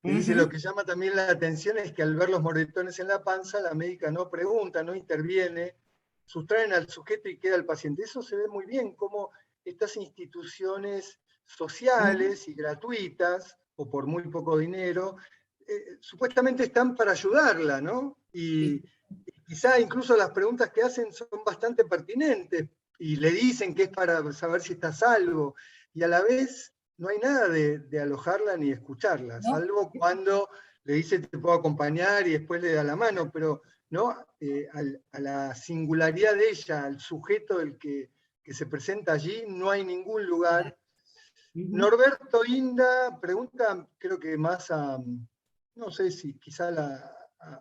que dice: lo que llama también la atención es que al ver los moretones en la panza, la médica no pregunta, no interviene, sustraen al sujeto y queda el paciente. Eso se ve muy bien, como estas instituciones sociales y gratuitas, o por muy poco dinero, supuestamente están para ayudarla, ¿no? Y quizá incluso las preguntas que hacen son bastante pertinentes, y le dicen que es para saber si está a salvo, y a la vez no hay nada de alojarla ni escucharla, ¿no? Salvo cuando le dice te puedo acompañar y después le da la mano, pero ¿no? A la singularidad de ella, al sujeto del que se presenta allí, no hay ningún lugar. Norberto Inda pregunta, creo que más no sé si quizá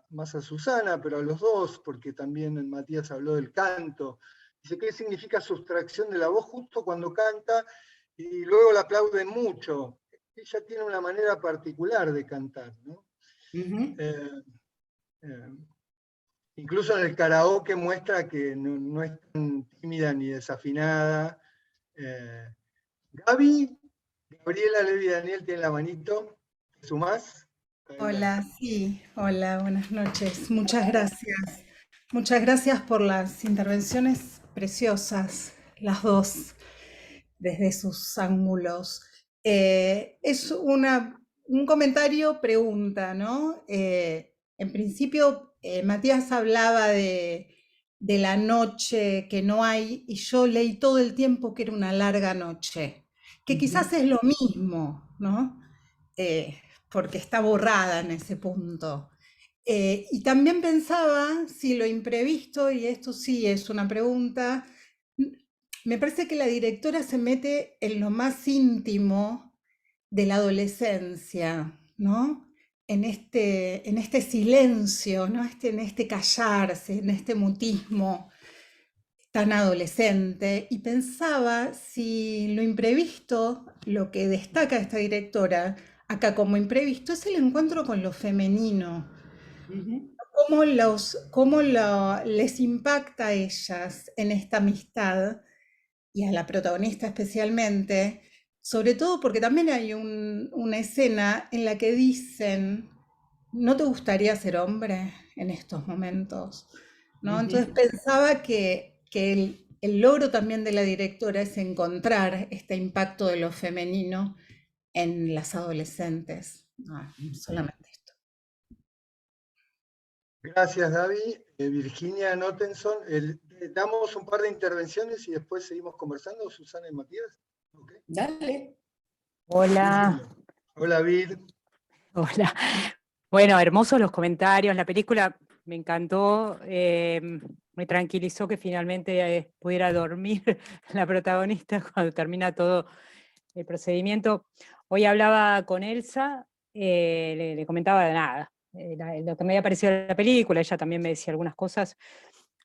más a Susana, pero a los dos, porque también Matías habló del canto. Dice: ¿qué significa sustracción de la voz justo cuando canta? Y luego la aplauden mucho. Ella tiene una manera particular de cantar, ¿no? Incluso en el karaoke muestra que no es tan tímida ni desafinada. Gabriela Levi Daniel tiene la manito. ¿Te sumás? Hola, sí, hola, buenas noches. Muchas gracias. Muchas gracias por las intervenciones preciosas, las dos, desde sus ángulos. Es un comentario, pregunta, ¿no? En principio, Matías hablaba de la noche que no hay, y yo leí todo el tiempo que era una larga noche, que quizás es lo mismo, ¿no? Porque está borrada en ese punto. Y también pensaba si lo imprevisto, y esto sí es una pregunta, me parece que la directora se mete en lo más íntimo de la adolescencia, ¿no? En este silencio, ¿no? En este callarse, en este mutismo tan adolescente, y pensaba si lo imprevisto, lo que destaca esta directora acá como imprevisto, es el encuentro con lo femenino. Cómo les impacta a ellas en esta amistad, y a la protagonista especialmente, sobre todo porque también hay una escena en la que dicen, ¿no te gustaría ser hombre en estos momentos? ¿No? Entonces pensaba que el logro también de la directora es encontrar este impacto de lo femenino en las adolescentes. Solamente esto. Gracias, David. Virginia Nottenson. Damos un par de intervenciones y después seguimos conversando, Susana y Matías. Okay. Dale. Hola. Hola, Vir. Hola. Bueno, hermosos los comentarios. La película me encantó. Me tranquilizó que finalmente pudiera dormir la protagonista cuando termina todo el procedimiento. Hoy hablaba con Elsa, le comentaba de nada, lo que me había parecido la película, ella también me decía algunas cosas.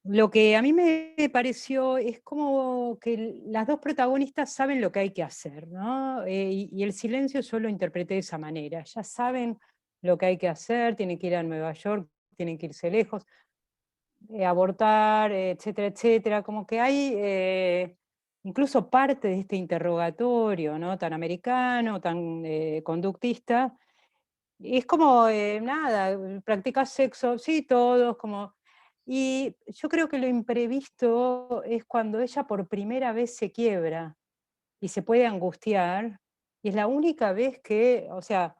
Lo que a mí me pareció es como que las dos protagonistas saben lo que hay que hacer, ¿no? Y el silencio yo lo interpreté de esa manera. Ya saben lo que hay que hacer, tienen que ir a Nueva York, tienen que irse lejos, abortar, etcétera, etcétera. Como que hay incluso parte de este interrogatorio, ¿no? Tan americano, tan conductista. Es como, nada, practicar sexo, sí, todos, como... Y yo creo que lo imprevisto es cuando ella por primera vez se quiebra y se puede angustiar, y es la única vez que, o sea,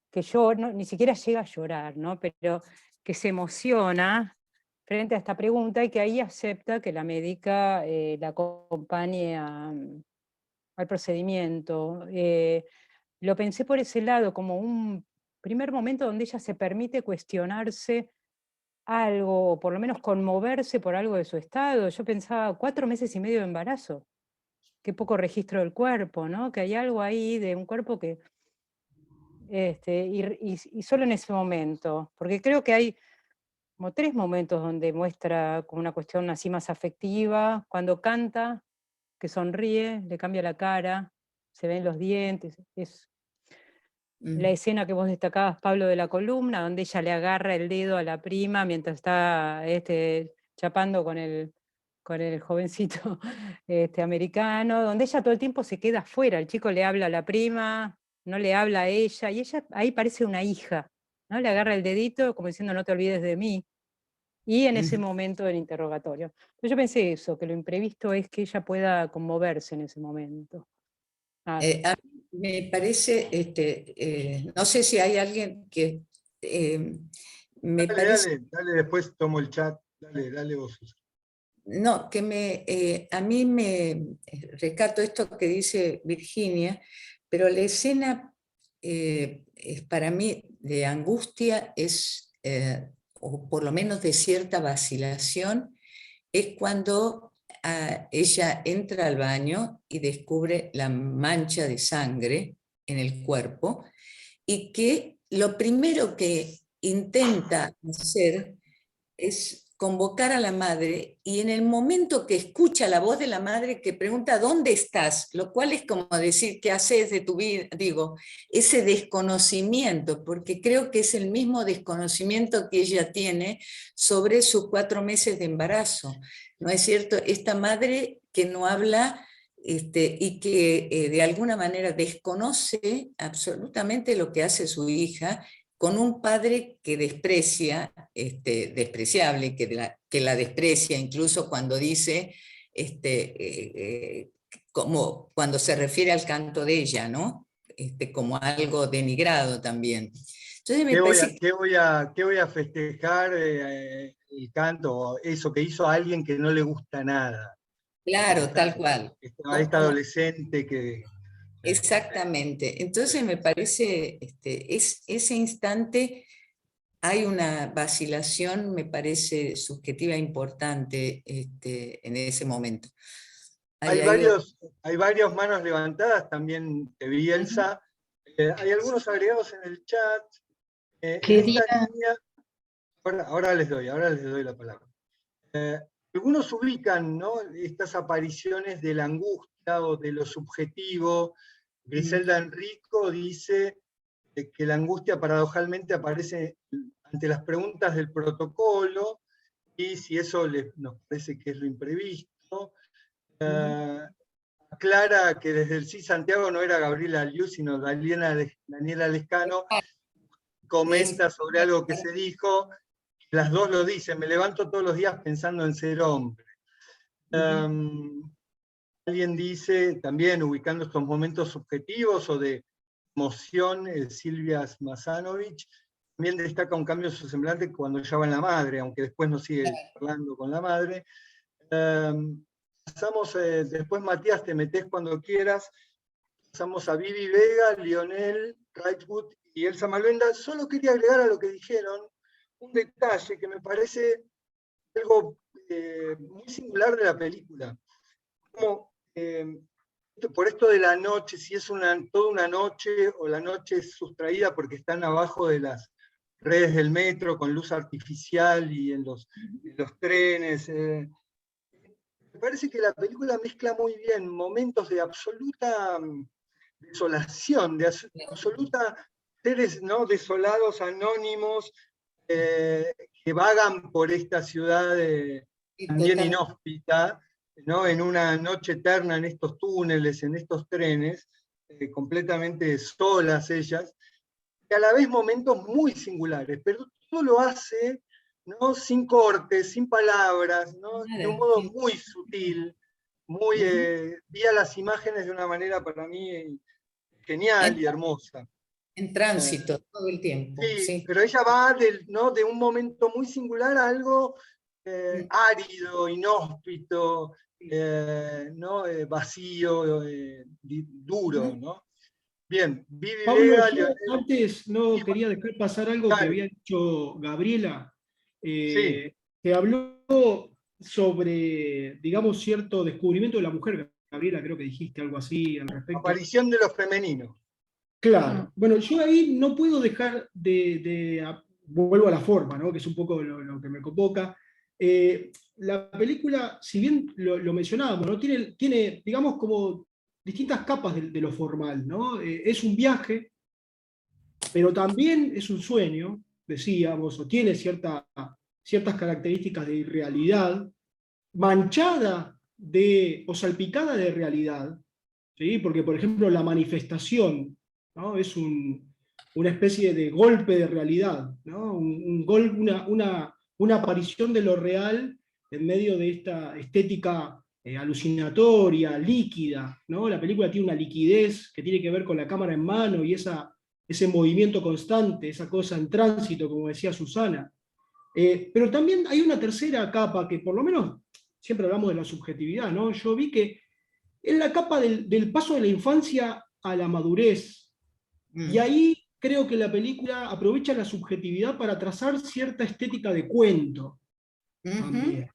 que yo ni siquiera llega a llorar, ¿no? Pero que se emociona frente a esta pregunta y que ahí acepta que la médica la acompañe al procedimiento. Lo pensé por ese lado, como un primer momento donde ella se permite cuestionarse algo, o por lo menos conmoverse por algo de su estado. Yo pensaba, 4 meses y medio de embarazo, qué poco registro del cuerpo, ¿no? Que hay algo ahí de un cuerpo que... y solo en ese momento, porque creo que hay como 3 momentos donde muestra como una cuestión así más afectiva, cuando canta, que sonríe, le cambia la cara, se ven los dientes, es la escena que vos destacabas, Pablo, de la columna, donde ella le agarra el dedo a la prima mientras está chapando con el jovencito americano, donde ella todo el tiempo se queda afuera, el chico le habla a la prima, no le habla a ella, y ella ahí parece una hija, ¿no? Le agarra el dedito como diciendo no te olvides de mí, y en ese momento del interrogatorio. Pero yo pensé eso, que lo imprevisto es que ella pueda conmoverse en ese momento. A mí me parece, no sé si hay alguien que me Dale, parece... dale, después tomo el chat. Dale vos, Susana. No, a mí me rescato esto que dice Virginia, pero la escena es para mí de angustia o por lo menos de cierta vacilación, es cuando ella entra al baño y descubre la mancha de sangre en el cuerpo y que lo primero que intenta hacer es convocar a la madre y en el momento que escucha la voz de la madre que pregunta ¿dónde estás? Lo cual es como decir ¿qué haces de tu vida? Digo, ese desconocimiento, porque creo que es el mismo desconocimiento que ella tiene sobre sus 4 meses de embarazo, ¿no es cierto? Esta madre que no habla y que de alguna manera desconoce absolutamente lo que hace su hija, con un padre que desprecia, despreciable, que la desprecia, incluso cuando dice, como cuando se refiere al canto de ella, ¿no? Como algo denigrado también. Entonces me parece... ¿Qué voy a festejar el canto, eso que hizo a alguien que no le gusta nada? Claro, tal cual. Esta adolescente que... Exactamente. Entonces me parece, ese instante hay una vacilación, me parece subjetiva importante en ese momento. Hay varios manos levantadas, también te vi, Elsa. Hay algunos agregados en el chat. Ahora les doy la palabra. Algunos ubican, ¿no?, estas apariciones de la angustia o de lo subjetivo. Griselda Enrico dice que la angustia paradojalmente aparece ante las preguntas del protocolo, y si eso nos parece que es lo imprevisto. aclara que desde el Sí Santiago no era Gabriela Liu, sino Daniela Lescano, comenta sobre algo que se dijo, las dos lo dicen, me levanto todos los días pensando en ser hombre. Alguien dice, también ubicando estos momentos subjetivos o de emoción, Silvia Smazanovich, también destaca un cambio en su semblante cuando ya va en la madre, aunque después no sigue hablando con la madre. Pasamos, después Matías, te metés cuando quieras, pasamos a Vivi Vega, Lionel, Wrightwood y Elsa Malvenda. Solo quería agregar a lo que dijeron un detalle que me parece algo muy singular de la película. Como, por esto de la noche, si es toda una noche o la noche es sustraída porque están abajo de las redes del metro con luz artificial y en los trenes. Me parece que la película mezcla muy bien momentos de absoluta desolación, de absoluta seres, ¿no?, desolados, anónimos, que vagan por esta ciudad también inhóspita, ¿no?, en una noche eterna, en estos túneles, en estos trenes, completamente solas ellas, y a la vez momentos muy singulares, pero todo lo hace, ¿no?, sin cortes, sin palabras, ¿no?, de un modo muy sutil, muy, vi a las imágenes de una manera para mí genial y hermosa. En tránsito, todo el tiempo. Sí, pero ella va ¿no?, de un momento muy singular a algo árido, inhóspito, ¿no?, vacío, duro, ¿no? Bien, Vivi Pablo, Vega, yo Lionel. antes no quería dejar pasar algo que había dicho Gabriela, que habló sobre, digamos, cierto descubrimiento de la mujer. Gabriela, creo que dijiste algo así al respecto. Aparición de lo femenino. Claro. Bueno, yo ahí no puedo dejar vuelvo a la forma, ¿no?, que es un poco lo que me convoca. La película, si bien lo mencionábamos, ¿no?, tiene, digamos, como distintas capas de lo formal, ¿no? Es un viaje, pero también es un sueño, decíamos, o tiene ciertas características de irrealidad, manchada o salpicada de realidad, ¿sí? Porque, por ejemplo, la manifestación, ¿no?, es una especie de golpe de realidad, ¿no?, una aparición de lo real en medio de esta estética alucinatoria, líquida, ¿no? La película tiene una liquidez que tiene que ver con la cámara en mano y ese movimiento constante, esa cosa en tránsito, como decía Susana. Pero también hay una tercera capa que, por lo menos, siempre hablamos de la subjetividad, ¿no? Yo vi que es la capa del paso de la infancia a la madurez. Y ahí creo que la película aprovecha la subjetividad para trazar cierta estética de cuento también,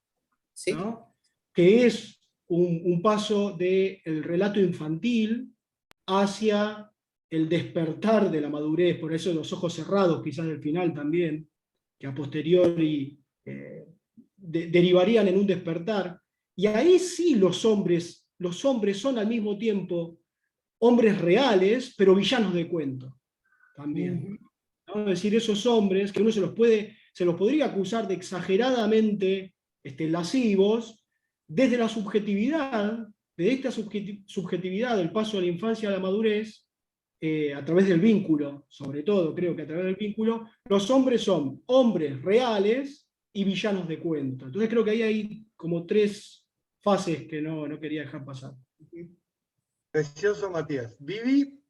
¿no? Que es un paso del relato infantil hacia el despertar de la madurez, por eso los ojos cerrados, quizás del final también, que a posteriori derivarían en un despertar. Y ahí sí los hombres son al mismo tiempo hombres reales, pero villanos de cuento también. ¿No? Es decir, esos hombres que uno se los podría acusar de exageradamente lascivos, desde la subjetividad, de esta subjetividad del paso de la infancia a la madurez, a través del vínculo, sobre todo creo que a través del vínculo, los hombres son hombres reales y villanos de cuento. Entonces creo que ahí hay como tres fases que no quería dejar pasar. Precioso, Matías. ¿Vivi?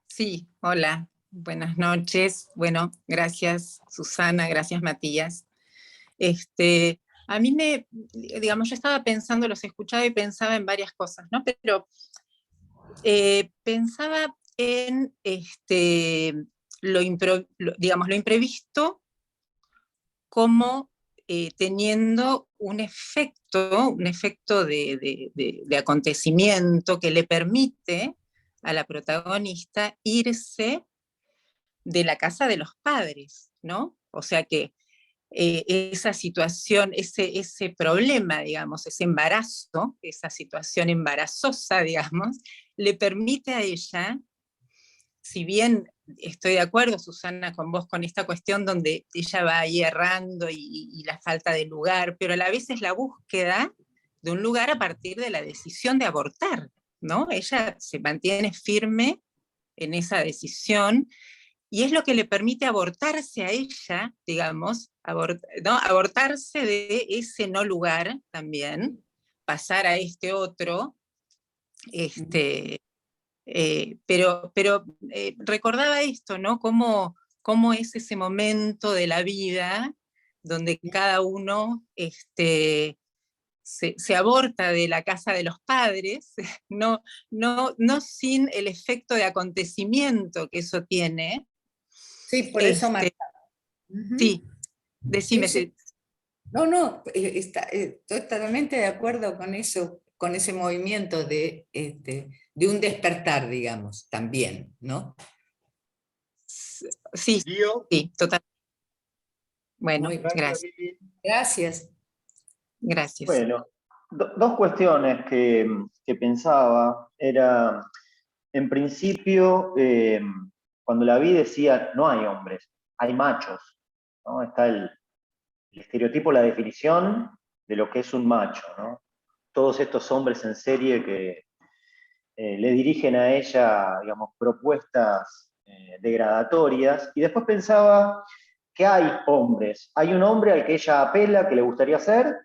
Sí, hola, buenas noches. Bueno, gracias Susana, gracias Matías. A mí digamos, yo estaba pensando, los escuchaba y pensaba en varias cosas, ¿no? Pero pensaba en lo imprevisto como teniendo un efecto de acontecimiento que le permite a la protagonista irse de la casa de los padres, ¿no? O sea que esa situación, ese problema, digamos, ese embarazo, esa situación embarazosa, digamos, le permite a ella, si bien estoy de acuerdo, Susana, con vos, con esta cuestión donde ella va ahí errando y la falta de lugar, pero a la vez es la búsqueda de un lugar a partir de la decisión de abortar, ¿no? Ella se mantiene firme en esa decisión, y es lo que le permite abortarse a ella, digamos, ¿no? Abortarse de ese no lugar también, pasar a este otro, pero recordaba esto, ¿no? Cómo es ese momento de la vida donde cada uno se aborta de la casa de los padres, no sin el efecto de acontecimiento que eso tiene. Sí, por eso Marta. Sí, decime. Sí. No, estoy totalmente de acuerdo con eso, con ese movimiento de un despertar, digamos, también, ¿no? Sí, sí, total. Bueno, gracias. Gracias. Gracias. Bueno, dos cuestiones que pensaba. Era, en principio, cuando la vi decía, no hay hombres, hay machos, ¿no? Está el estereotipo, la definición de lo que es un macho, ¿no? Todos estos hombres en serie que le dirigen a ella, digamos, propuestas degradatorias, y después pensaba que hay hombres, hay un hombre al que ella apela, que le gustaría ser,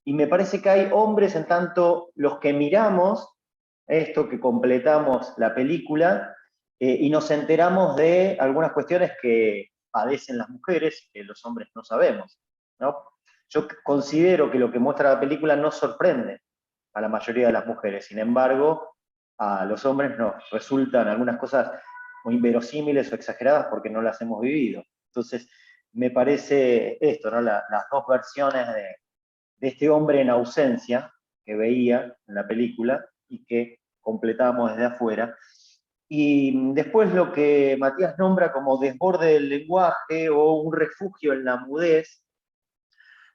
y me parece que hay hombres en tanto los que miramos esto, que completamos la película, y nos enteramos de algunas cuestiones que padecen las mujeres, que los hombres no sabemos, ¿no? Yo considero que lo que muestra la película no sorprende a la mayoría de las mujeres, sin embargo, a los hombres nos resultan algunas cosas muy inverosímiles o exageradas porque no las hemos vivido. Entonces, me parece esto, ¿no? Las dos versiones de este hombre en ausencia que veía en la película y que completamos desde afuera. Y después lo que Matías nombra como desborde del lenguaje o un refugio en la mudez,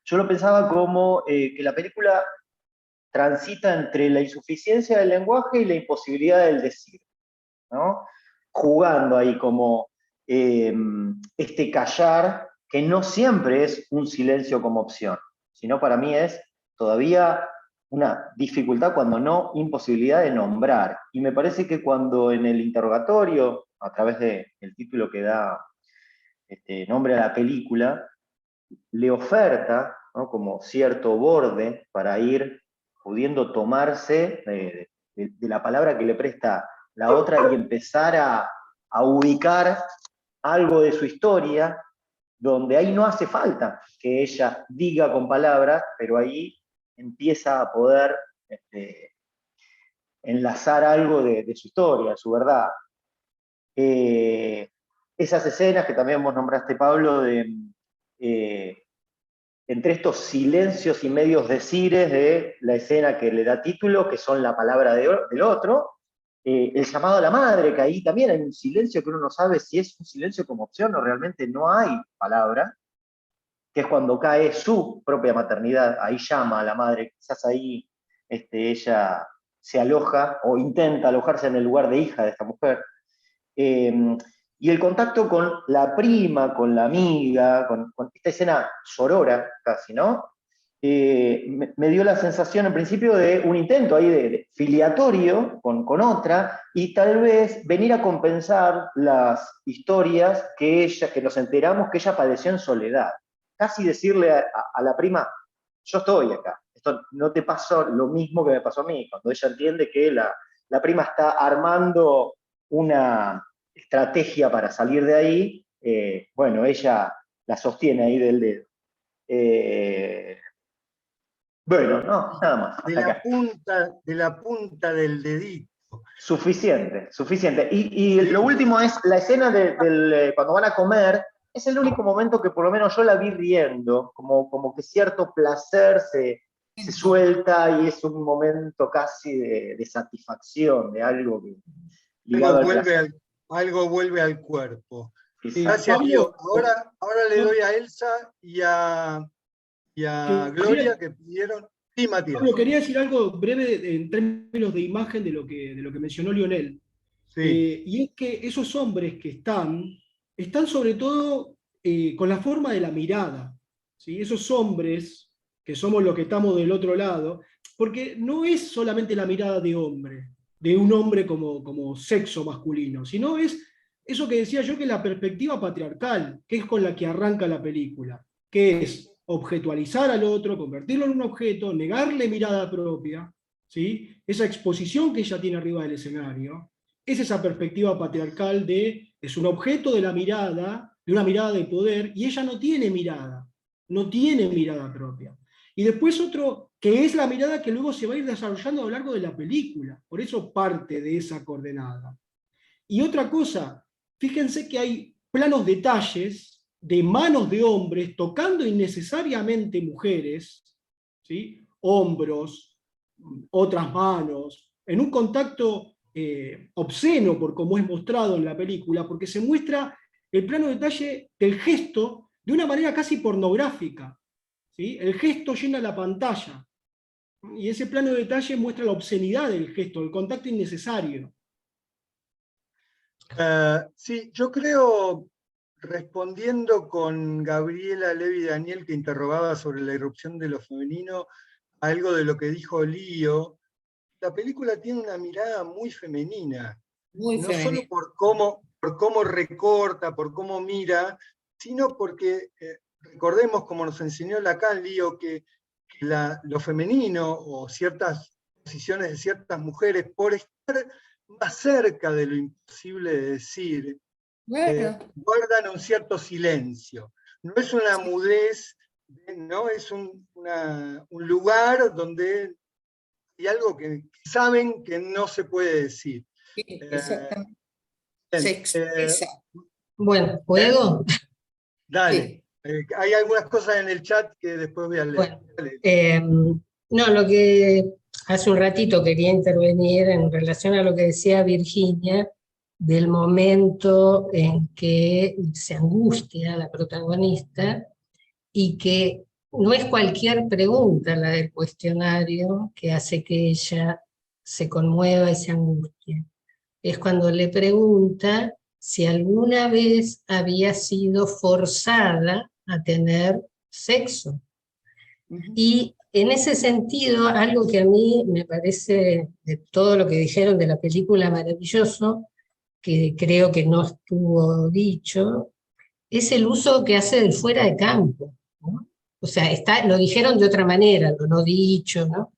yo lo pensaba como que la película transita entre la insuficiencia del lenguaje y la imposibilidad del decir, ¿no? Jugando ahí como este callar, que no siempre es un silencio como opción, sino para mí es todavía una dificultad, cuando no imposibilidad de nombrar. Y me parece que cuando en el interrogatorio, a través del título que da nombre a la película, le oferta, ¿no?, como cierto borde para ir pudiendo tomarse de la palabra que le presta la otra y empezar a ubicar algo de su historia, donde ahí no hace falta que ella diga con palabras, pero ahí empieza a poder enlazar algo de su historia, de su verdad. Esas escenas que también vos nombraste, Pablo, entre estos silencios y medios decires de la escena que le da título, que son la palabra del otro, el llamado a la madre, que ahí también hay un silencio que uno no sabe si es un silencio como opción o realmente no hay palabra, que es cuando cae su propia maternidad, ahí llama a la madre, quizás ahí ella se aloja o intenta alojarse en el lugar de hija de esta mujer. Y el contacto con la prima, con la amiga, con esta escena sorora casi, ¿no? Me dio la sensación en principio de un intento ahí de filiatorio con otra, y tal vez venir a compensar las historias que nos enteramos que ella padeció en soledad. Casi decirle a la prima, yo estoy acá, esto no te pasó lo mismo que me pasó a mí, cuando ella entiende que la prima está armando una estrategia para salir de ahí, bueno, ella la sostiene ahí del dedo. Bueno, no, nada más. De la punta del dedito. Suficiente, suficiente. Y lo último es la escena cuando van a comer, es el único momento que por lo menos yo la vi riendo, como que cierto placer se suelta y es un momento casi de satisfacción, de algo que algo vuelve al cuerpo. Sí. Gracias, Pablo, Lío. Ahora le doy a Elsa y a Gloria que pidieron. Sí, Matías. Pablo, quería decir algo breve en términos de imagen de lo que mencionó Lionel. Sí. Y es que esos hombres que están sobre todo con la forma de la mirada. ¿Sí? Esos hombres que somos los que estamos del otro lado, porque no es solamente la mirada de hombre, de un hombre como sexo masculino, sino es eso que decía yo, que es la perspectiva patriarcal, que es con la que arranca la película, que es objetualizar al otro, convertirlo en un objeto, negarle mirada propia, ¿sí? Esa exposición que ella tiene arriba del escenario, es esa perspectiva patriarcal de, es un objeto de la mirada, de una mirada de poder, y ella no tiene mirada propia. Y después otro, que es la mirada que luego se va a ir desarrollando a lo largo de la película, por eso parte de esa coordenada. Y otra cosa, fíjense que hay planos detalles de manos de hombres tocando innecesariamente mujeres, ¿sí? Hombros, otras manos, en un contacto obsceno por cómo es mostrado en la película, porque se muestra el plano detalle del gesto de una manera casi pornográfica, ¿sí? El gesto llena la pantalla, y ese plano de detalle muestra la obscenidad del gesto, el contacto innecesario. Sí, yo creo, respondiendo con Gabriela Levi Daniel, que interrogaba sobre la irrupción de lo femenino, algo de lo que dijo Lío, la película tiene una mirada muy femenina, Muy no femenino. solo por cómo recorta, por cómo mira, sino porque recordemos, como nos enseñó Lacan, Lío, que lo femenino o ciertas posiciones de ciertas mujeres, por estar más cerca de lo imposible de decir, guardan un cierto silencio. No es una mudez, no es un lugar donde hay algo que saben que no se puede decir. Sí, exactamente. Bien, Se expresa. Bueno, ¿puedo? Dale. Sí. Hay algunas cosas en el chat que después voy a leer. Bueno, no, lo que hace un ratito quería intervenir en relación a lo que decía Virginia, del momento en que se angustia la protagonista y que no es cualquier pregunta la del cuestionario que hace que ella se conmueva y se angustie. Es cuando le pregunta si alguna vez había sido forzada a tener sexo. Y en ese sentido, algo que a mí me parece, de todo lo que dijeron de la película, maravilloso, que creo que no estuvo dicho, es el uso que hace del fuera de campo, ¿no? O sea, lo dijeron de otra manera, lo no dicho, ¿no?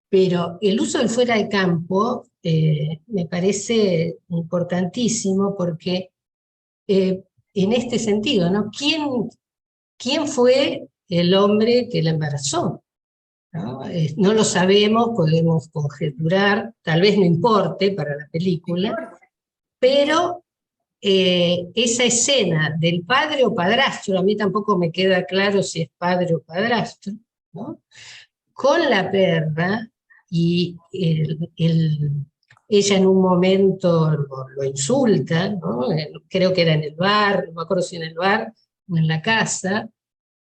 Pero el uso del fuera de campo me parece importantísimo porque en este sentido, ¿no? ¿Quién fue el hombre que la embarazó? ¿No? No lo sabemos, podemos conjeturar, tal vez no importe para la película, pero esa escena del padre o padrastro, a mí tampoco me queda claro si es padre o padrastro, ¿no? Con la perra, y ella en un momento lo insulta, ¿no? Creo que era en el bar, no me acuerdo si en el bar o en la casa,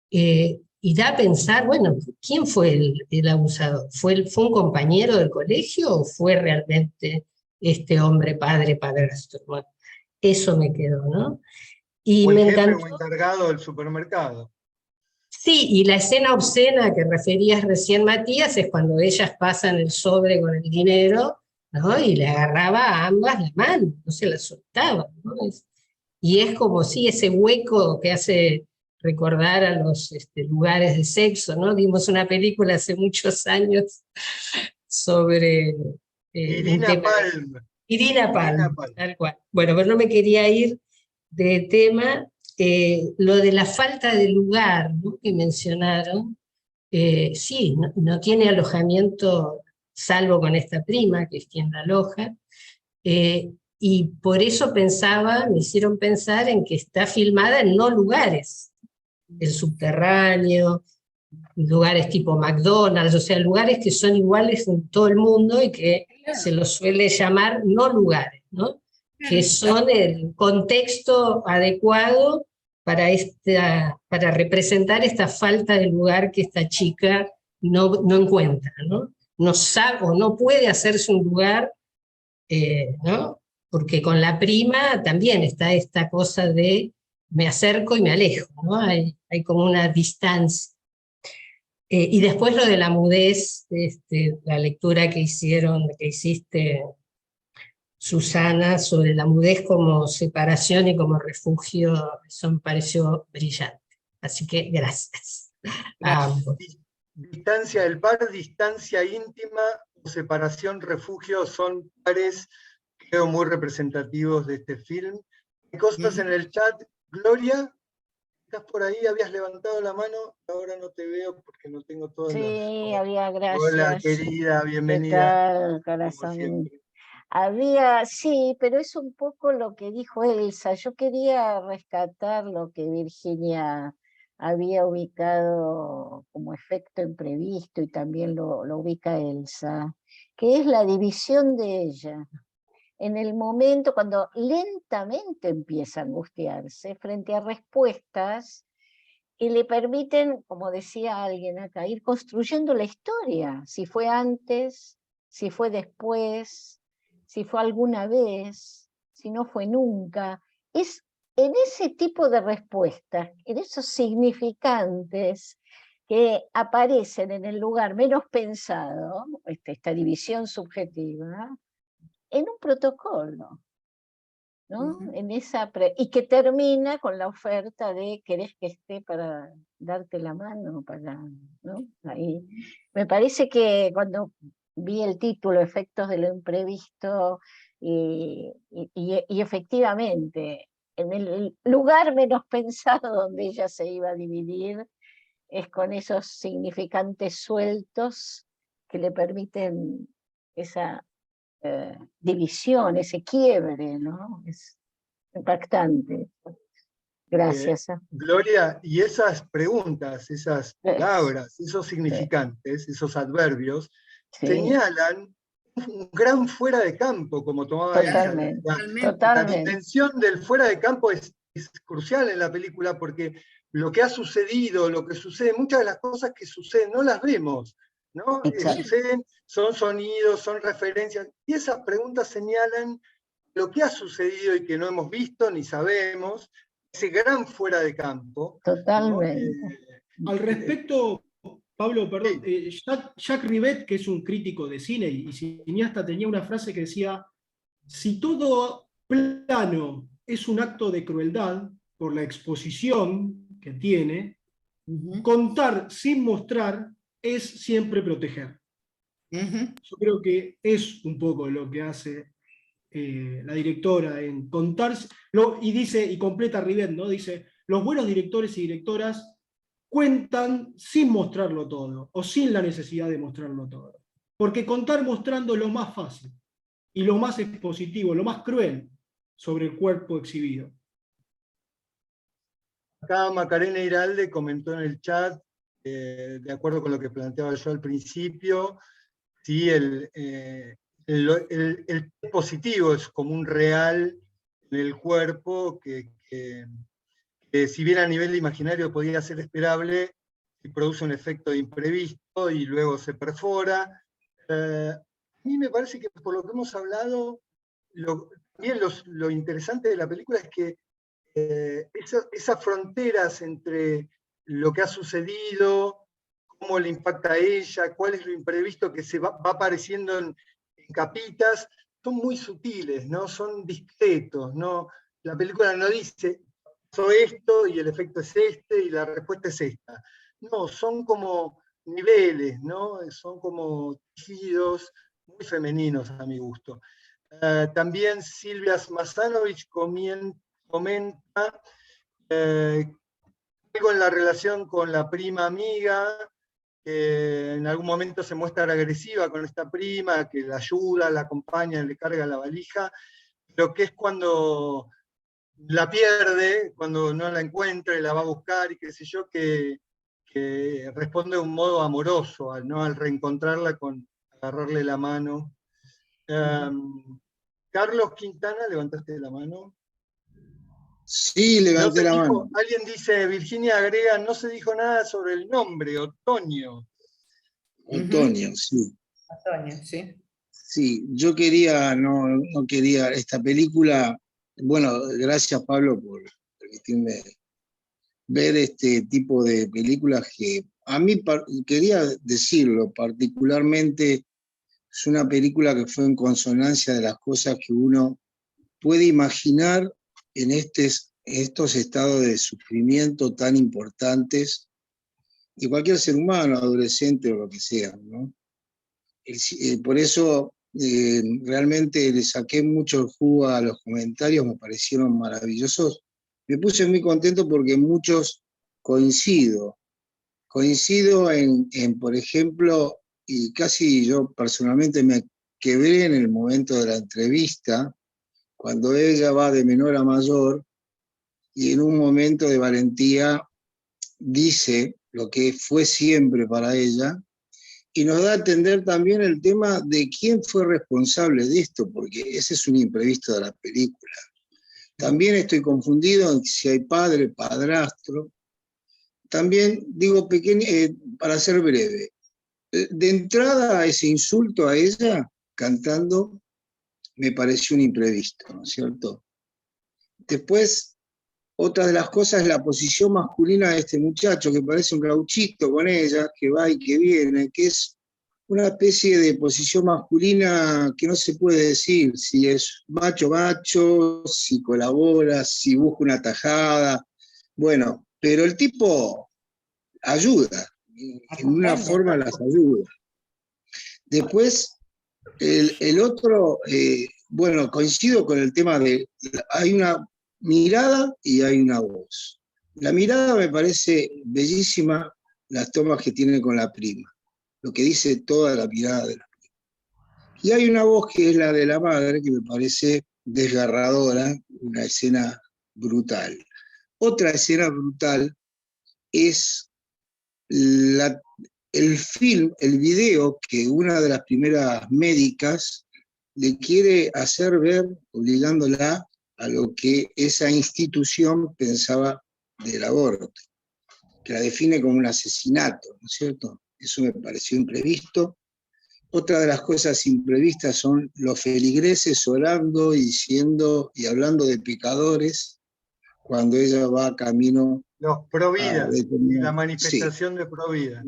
y da a pensar, bueno, ¿quién fue el abusador? ¿Fue un compañero del colegio o fue realmente este hombre padre, padrastro? Bueno, eso me quedó, ¿no? Y O el me jefe encantó. o encargado del supermercado. Sí, y la escena obscena que referías recién, Matías, es cuando ellas pasan el sobre con el dinero, ¿no? Y le agarraba a ambas la mano, no se la soltaba, ¿no? Y es como si ese hueco que hace recordar a los lugares de sexo, ¿no? Vimos una película hace muchos años sobre un Irina tema Palm. Irina Palm, tal cual. Bueno, pero no me quería ir de tema. Lo de la falta de lugar, ¿no? Que mencionaron, sí, no tiene alojamiento salvo con esta prima, que es quien la aloja, y por eso me hicieron pensar en que está filmada en no lugares, el subterráneo, lugares tipo McDonald's, o sea, lugares que son iguales en todo el mundo y que se los suele llamar no lugares, ¿no? Que son el contexto adecuado para representar esta falta de lugar que esta chica no encuentra, ¿no? No sabe o no puede hacerse un lugar, ¿no? Porque con la prima también está esta cosa de me acerco y me alejo, ¿no? Hay como una distancia. Y después lo de la mudez, la lectura que hiciste, Susana, sobre la mudez como separación y como refugio, eso me pareció brillante. Así que gracias a ambos. Distancia del par, distancia íntima o separación, refugio son pares, creo, muy representativos de este film. Hay cosas en el chat. Gloria, ¿estás por ahí? Habías levantado la mano, ahora no te veo porque no tengo todas las... Sí, había, Hola, gracias. querida, ¿Qué bienvenida. tal, Como corazón? siempre. Había, sí, pero es un poco lo que dijo Elsa. Yo quería rescatar lo que Virginia había ubicado como efecto imprevisto y también lo ubica Elsa, que es la división de ella. En el momento cuando lentamente empieza a angustiarse frente a respuestas y le permiten, como decía alguien acá, ir construyendo la historia, si fue antes, si fue después, si fue alguna vez, si no fue nunca. Es en ese tipo de respuestas, en esos significantes que aparecen en el lugar menos pensado, esta división subjetiva, en un protocolo, ¿no? En esa y que termina con la oferta de ¿querés que esté para darte la mano? ¿No? Ahí. Me parece que cuando vi el título Efectos de lo imprevisto y efectivamente en el lugar menos pensado donde ella se iba a dividir es con esos significantes sueltos que le permiten esa división, ese quiebre, ¿no? Es impactante. Gracias. Gloria, y esas preguntas, esas palabras, esos significantes, esos adverbios, señalan un gran fuera de campo, como tomaba Totalmente, Elsa. La dimensión del fuera de campo es crucial en la película porque lo que ha sucedido, lo que sucede, muchas de las cosas que suceden no las vemos, ¿no? Suceden, son sonidos, son referencias, y esas preguntas señalan lo que ha sucedido y que no hemos visto ni sabemos, ese gran fuera de campo. Totalmente. Al respecto, Pablo, perdón, Jacques Rivette, que es un crítico de cine y cineasta, tenía una frase que decía: si todo plano es un acto de crueldad por la exposición que tiene, contar sin mostrar es siempre proteger. Yo creo que es un poco lo que hace la directora en contar, y dice, y completa Rivette, ¿no? Dice, los buenos directores y directoras cuentan sin mostrarlo todo, o sin la necesidad de mostrarlo todo. Porque contar mostrando es lo más fácil, y lo más expositivo, lo más cruel sobre el cuerpo exhibido. Acá Macarena Iralde comentó en el chat, de acuerdo con lo que planteaba yo al principio, sí, el positivo es como un real en el cuerpo que si bien a nivel imaginario podía ser esperable, produce un efecto de imprevisto y luego se perfora. A mí me parece que por lo que hemos hablado, también lo interesante de la película es que esas fronteras entre lo que ha sucedido, cómo le impacta a ella, cuál es lo imprevisto que se va apareciendo en capitas, son muy sutiles, ¿no? Son discretos, ¿no? La película no dice, pasó esto y el efecto es este y la respuesta es esta. No, son como niveles, ¿no? Son como tejidos muy femeninos a mi gusto. También Silvia Smazanovich comenta algo en la relación con la prima amiga, que en algún momento se muestra agresiva con esta prima, que la ayuda, la acompaña, le carga la valija, pero que es cuando la pierde, cuando no la encuentra y la va a buscar y qué sé yo, que responde de un modo amoroso, ¿no? Al reencontrarla con agarrarle la mano. Carlos Quintana, ¿levantaste la mano? Sí, levanté la mano. Alguien dice, Virginia agrega, no se dijo nada sobre el nombre, Otoño. Otoño, sí. Otoño, sí. Sí, yo quería, no quería esta película. Bueno, gracias Pablo por permitirme ver este tipo de películas que a mí quería decirlo, particularmente es una película que fue en consonancia de las cosas que uno puede imaginar en estos estados de sufrimiento tan importantes de cualquier ser humano, adolescente o lo que sea, ¿no? Por eso realmente le saqué mucho el jugo a los comentarios, me parecieron maravillosos. Me puse muy contento porque muchos coincido en, por ejemplo, y casi yo personalmente me quebré en el momento de la entrevista, cuando ella va de menor a mayor y en un momento de valentía dice lo que fue siempre para ella, y nos da a entender también el tema de quién fue responsable de esto, porque ese es un imprevisto de la película. También estoy confundido en si hay padre, padrastro. También digo, para ser breve, de entrada ese insulto a ella, cantando, me pareció un imprevisto, ¿no es cierto? Después, otra de las cosas es la posición masculina de este muchacho, que parece un gauchito con ella, que va y que viene, que es una especie de posición masculina que no se puede decir si es macho, si colabora, si busca una tajada. Bueno, pero el tipo ayuda, en una forma las ayuda. Después, el otro, bueno, coincido con el tema de, hay una mirada y hay una voz. La mirada me parece bellísima, las tomas que tiene con la prima, lo que dice toda la mirada de la prima. Y hay una voz que es la de la madre, que me parece desgarradora, una escena brutal. Otra escena brutal es el video que una de las primeras médicas le quiere hacer ver, obligándola a lo que esa institución pensaba del aborto, que la define como un asesinato, ¿no es cierto? Eso me pareció imprevisto. Otra de las cosas imprevistas son los feligreses orando y hablando de pecadores cuando ella va camino. Los Provida, la manifestación de Provida.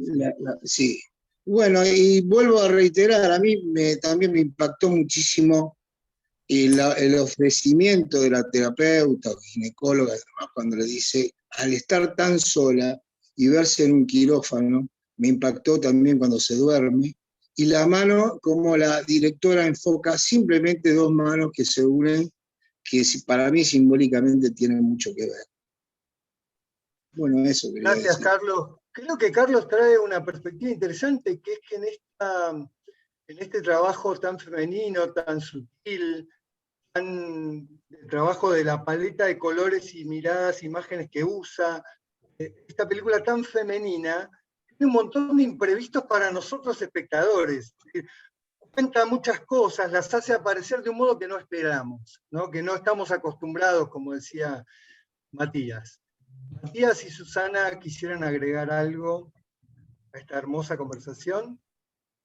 Sí. Bueno, y vuelvo a reiterar, a mí también me impactó muchísimo el ofrecimiento de la terapeuta o ginecóloga, cuando le dice, al estar tan sola y verse en un quirófano, me impactó también cuando se duerme, y la mano, como la directora enfoca simplemente dos manos que se unen, que para mí simbólicamente tienen mucho que ver. Bueno, eso quería Gracias, decir. Carlos. Creo que Carlos trae una perspectiva interesante, que es que en este trabajo tan femenino, tan sutil, el trabajo de la paleta de colores y miradas, imágenes que usa, esta película tan femenina, tiene un montón de imprevistos para nosotros espectadores. Cuenta muchas cosas, las hace aparecer de un modo que no esperamos, ¿no? Que no estamos acostumbrados, como decía Matías. Matías y Susana quisieran agregar algo a esta hermosa conversación.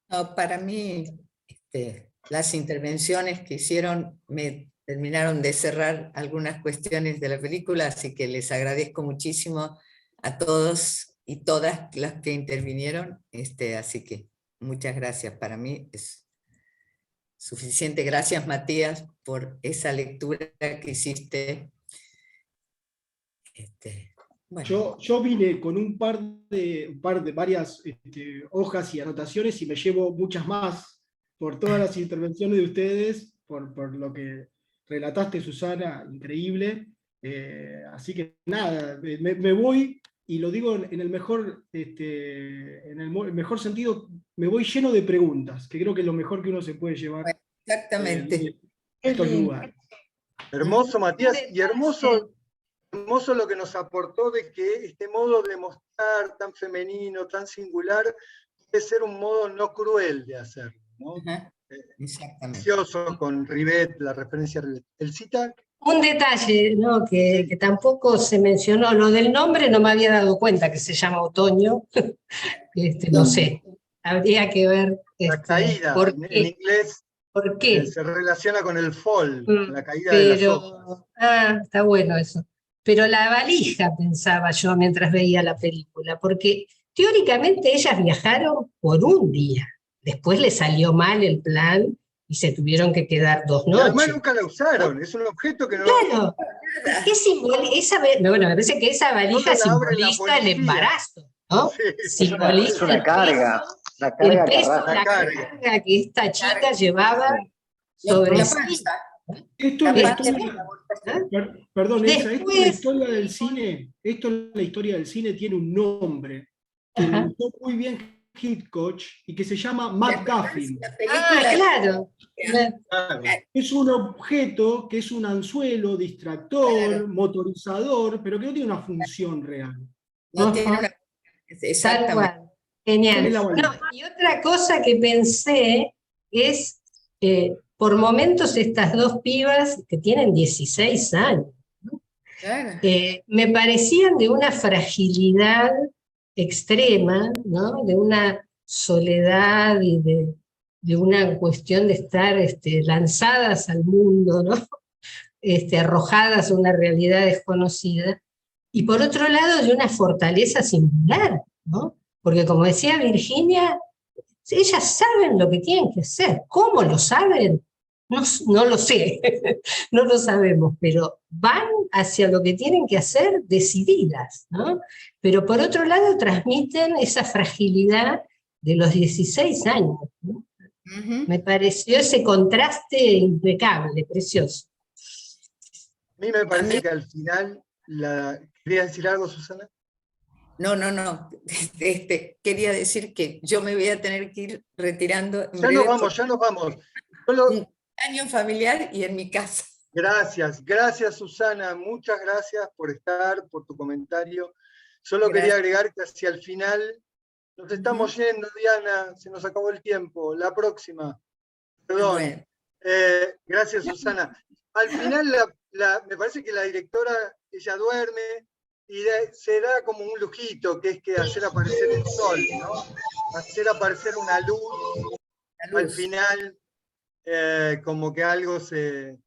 No, para mí, las intervenciones que hicieron me terminaron de cerrar algunas cuestiones de la película, así que les agradezco muchísimo a todos y todas las que intervinieron, así que muchas gracias. Para mí es suficiente. Gracias, Matías, por esa lectura que hiciste. Bueno. Yo vine con un par de varias hojas y anotaciones y me llevo muchas más por todas las intervenciones de ustedes, por lo que relataste, Susana, increíble. Así que nada, me voy, y lo digo en el mejor sentido, me voy lleno de preguntas, que creo que es lo mejor que uno se puede llevar. Exactamente. Estos lugares. Hermoso, Matías, y hermoso lo que nos aportó de que este modo de mostrar tan femenino, tan singular, puede ser un modo no cruel de hacerlo, ¿no? Exactamente. Precioso, con Rivet, la referencia a Rivet. ¿El cita? Un detalle, ¿no? que tampoco se mencionó, lo del nombre no me había dado cuenta que se llama Otoño. No sé, habría que ver La caída, por en qué. inglés ¿Por qué? se relaciona con el fall, la caída de las hojas. Está bueno eso. Pero la valija, pensaba yo mientras veía la película, porque teóricamente ellas viajaron por un día. Después les salió mal el plan y se tuvieron que quedar 2 Y además noches. nunca la usaron, es un objeto que no... Claro. ¿Qué simboliza? Bueno, me parece que esa valija ¿Dónde la abre la simboliza el policía? embarazo, ¿no? Sí. Es Simboliza una el carga, peso, la el carga que peso, arrastra. la carga que esta chica llevaba La sobre sí. panza. Esto es la Capaz de historia, ¿Eh? perdón, Elsa, esto es la Después, historia del cine, tiene un nombre que lo ajá. usó muy bien Hitchcock y que se llama MacGuffin. La película Claro. Claro. Es un objeto que es un anzuelo, distractor, Claro. motorizador, pero que no tiene una función real. no tiene Ajá. una... Tal Exactamente. cual. ¿Cuál Genial. es la No, valija? y otra cosa que pensé es, por momentos estas dos pibas que tienen 16 años, Claro. me parecían de una fragilidad extrema, ¿no? De una soledad y de una cuestión de estar lanzadas al mundo, ¿no? Arrojadas a una realidad desconocida. Y por otro lado, de una fortaleza singular, ¿no? Porque como decía Virginia, ellas saben lo que tienen que hacer. ¿Cómo lo saben? No lo sé, no lo sabemos, pero van hacia lo que tienen que hacer decididas, ¿no? Pero por otro lado transmiten esa fragilidad de los 16 años, ¿no? Ujú. Me pareció ese contraste impecable, precioso. A mí me parece mí- que al final, ¿querías decir algo, Susana? No. Quería decir que yo me voy a tener que ir retirando en Ya breve nos vamos, porque ya nos vamos. un año familiar y en mi casa. Gracias Susana, muchas gracias por estar, por tu comentario. Solo Gracias. quería agregar que hacia el final nos estamos yendo, Diana, se nos acabó el tiempo. La próxima. Perdón. Bueno. Gracias, Susana. Al final, me parece que la directora, ella duerme y se da como un lujito, que es que hacer aparecer un sol, ¿no? Hacer aparecer una luz. Al final, como que algo se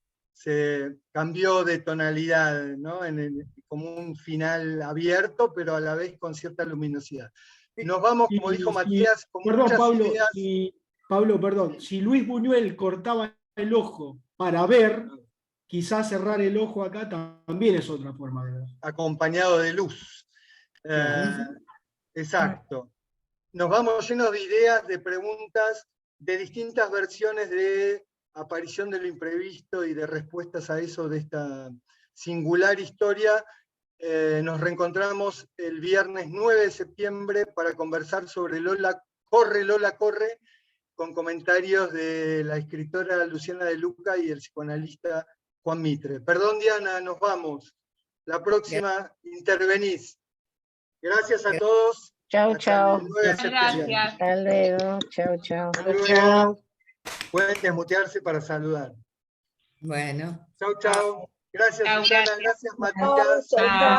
cambió de tonalidad, ¿no? Como un final abierto, pero a la vez con cierta luminosidad. Nos vamos, como dijo Matías, con Perdón, muchas Pablo, ideas. si Luis Buñuel cortaba el ojo para ver, quizás cerrar el ojo acá también es otra forma de ver. Acompañado de luz. Exacto. Nos vamos llenos de ideas, de preguntas, de distintas versiones de aparición de lo imprevisto y de respuestas a eso de esta singular historia. Nos reencontramos el viernes 9 de septiembre para conversar sobre Lola corre, con comentarios de la escritora Luciana de Luca y el psicoanalista Juan Mitre. Perdón, Diana, nos vamos. La próxima intervenís. Gracias a todos. Chau, Hasta chau. el 9 de septiembre. Hasta luego. Chau, chau. Hasta luego. Pueden desmutearse para saludar. Bueno. Chau. Gracias, Chau, Susana. gracias. Gracias, Matías. Chau, chau.